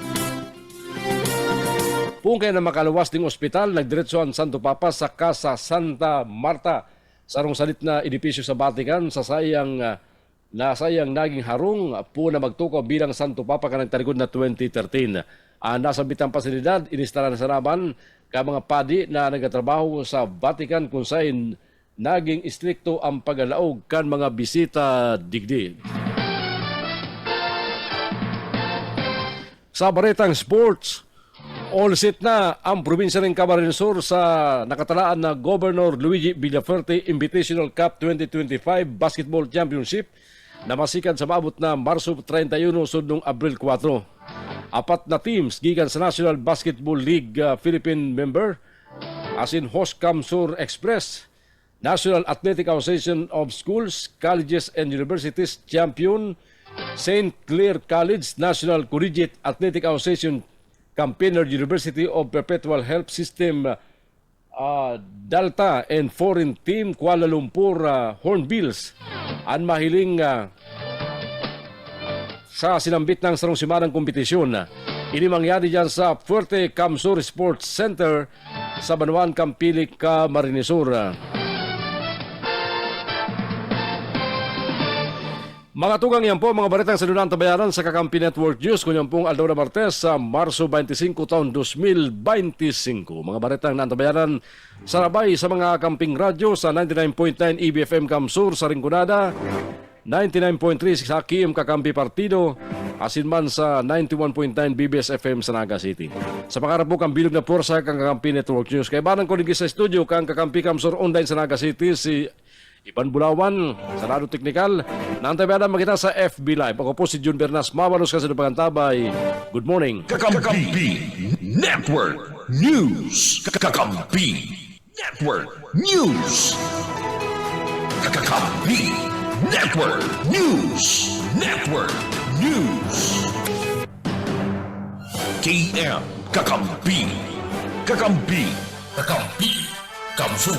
Kung kaya na makaluwas ding ospital, nagdiretso ang Santo Papa sa Casa Santa Marta sa rong salit na edipisyo sa Vatican sa sayang naging harong po na magtuko bilang Santo Papa kanang tarikod na 2013. Ang nasa bitang pasilidad, inistala na sa raman ka mga padi na nagatrabaho sa Vatican kung saan naging istrikto ang pagalaog kan mga bisita digdi. Sa baretang sports, all set na ang probinsya ng Camarines Sur sa nakatalaan na Governor Luigi Villafuerte Invitational Cup 2025 Basketball Championship na masikad sa maabot na Marso 31 sudnong Abril 4. 4 na teams gikan sa National Basketball League Philippine member as in host Camsur Express, National Athletic Association of Schools, Colleges and Universities Champion, St. Clair College, National Collegiate Athletic Association Campaigner, University of Perpetual Health System, Delta, and foreign team Kuala Lumpur Hornbills. Ang mahiling sa sinambit ng sarong simanang kompetisyon. Ini mangyari dyan sa Fuerte Camsur Sports Center sa Banuan, Campilik, Camarines Sur. Mga tugang yan po, mga baritang sa Lunang Tabayaran sa Kakampi Network News. Kunyan pong Aldona Martes sa Marso 25 taon 2025. Mga baritang nantabayaran sa rabay sa mga kamping radyo sa 99.9 EBFM Camsur sa Rinconada, 99.3 sa Hakim Kakampi Partido, asin man sa 91.9 BBS FM sa Naga City. Sa pangarap po kang bilog na porsa kang Kakampi Network News. Kaya banang ko sa studio kang Kakampi Camsur online sa Naga City si Iban Bulawan, sa Lado Teknikal. Nantabayanan makita sa FB Live. Ako po si Jun Bernas. Mawalos ka sa pangantabay. Good morning. Kakampi Network News. Kakampi Network News. Kakampi Network News. Network News. KM Kakampi. Kakampi. Kakampi. Kamsu.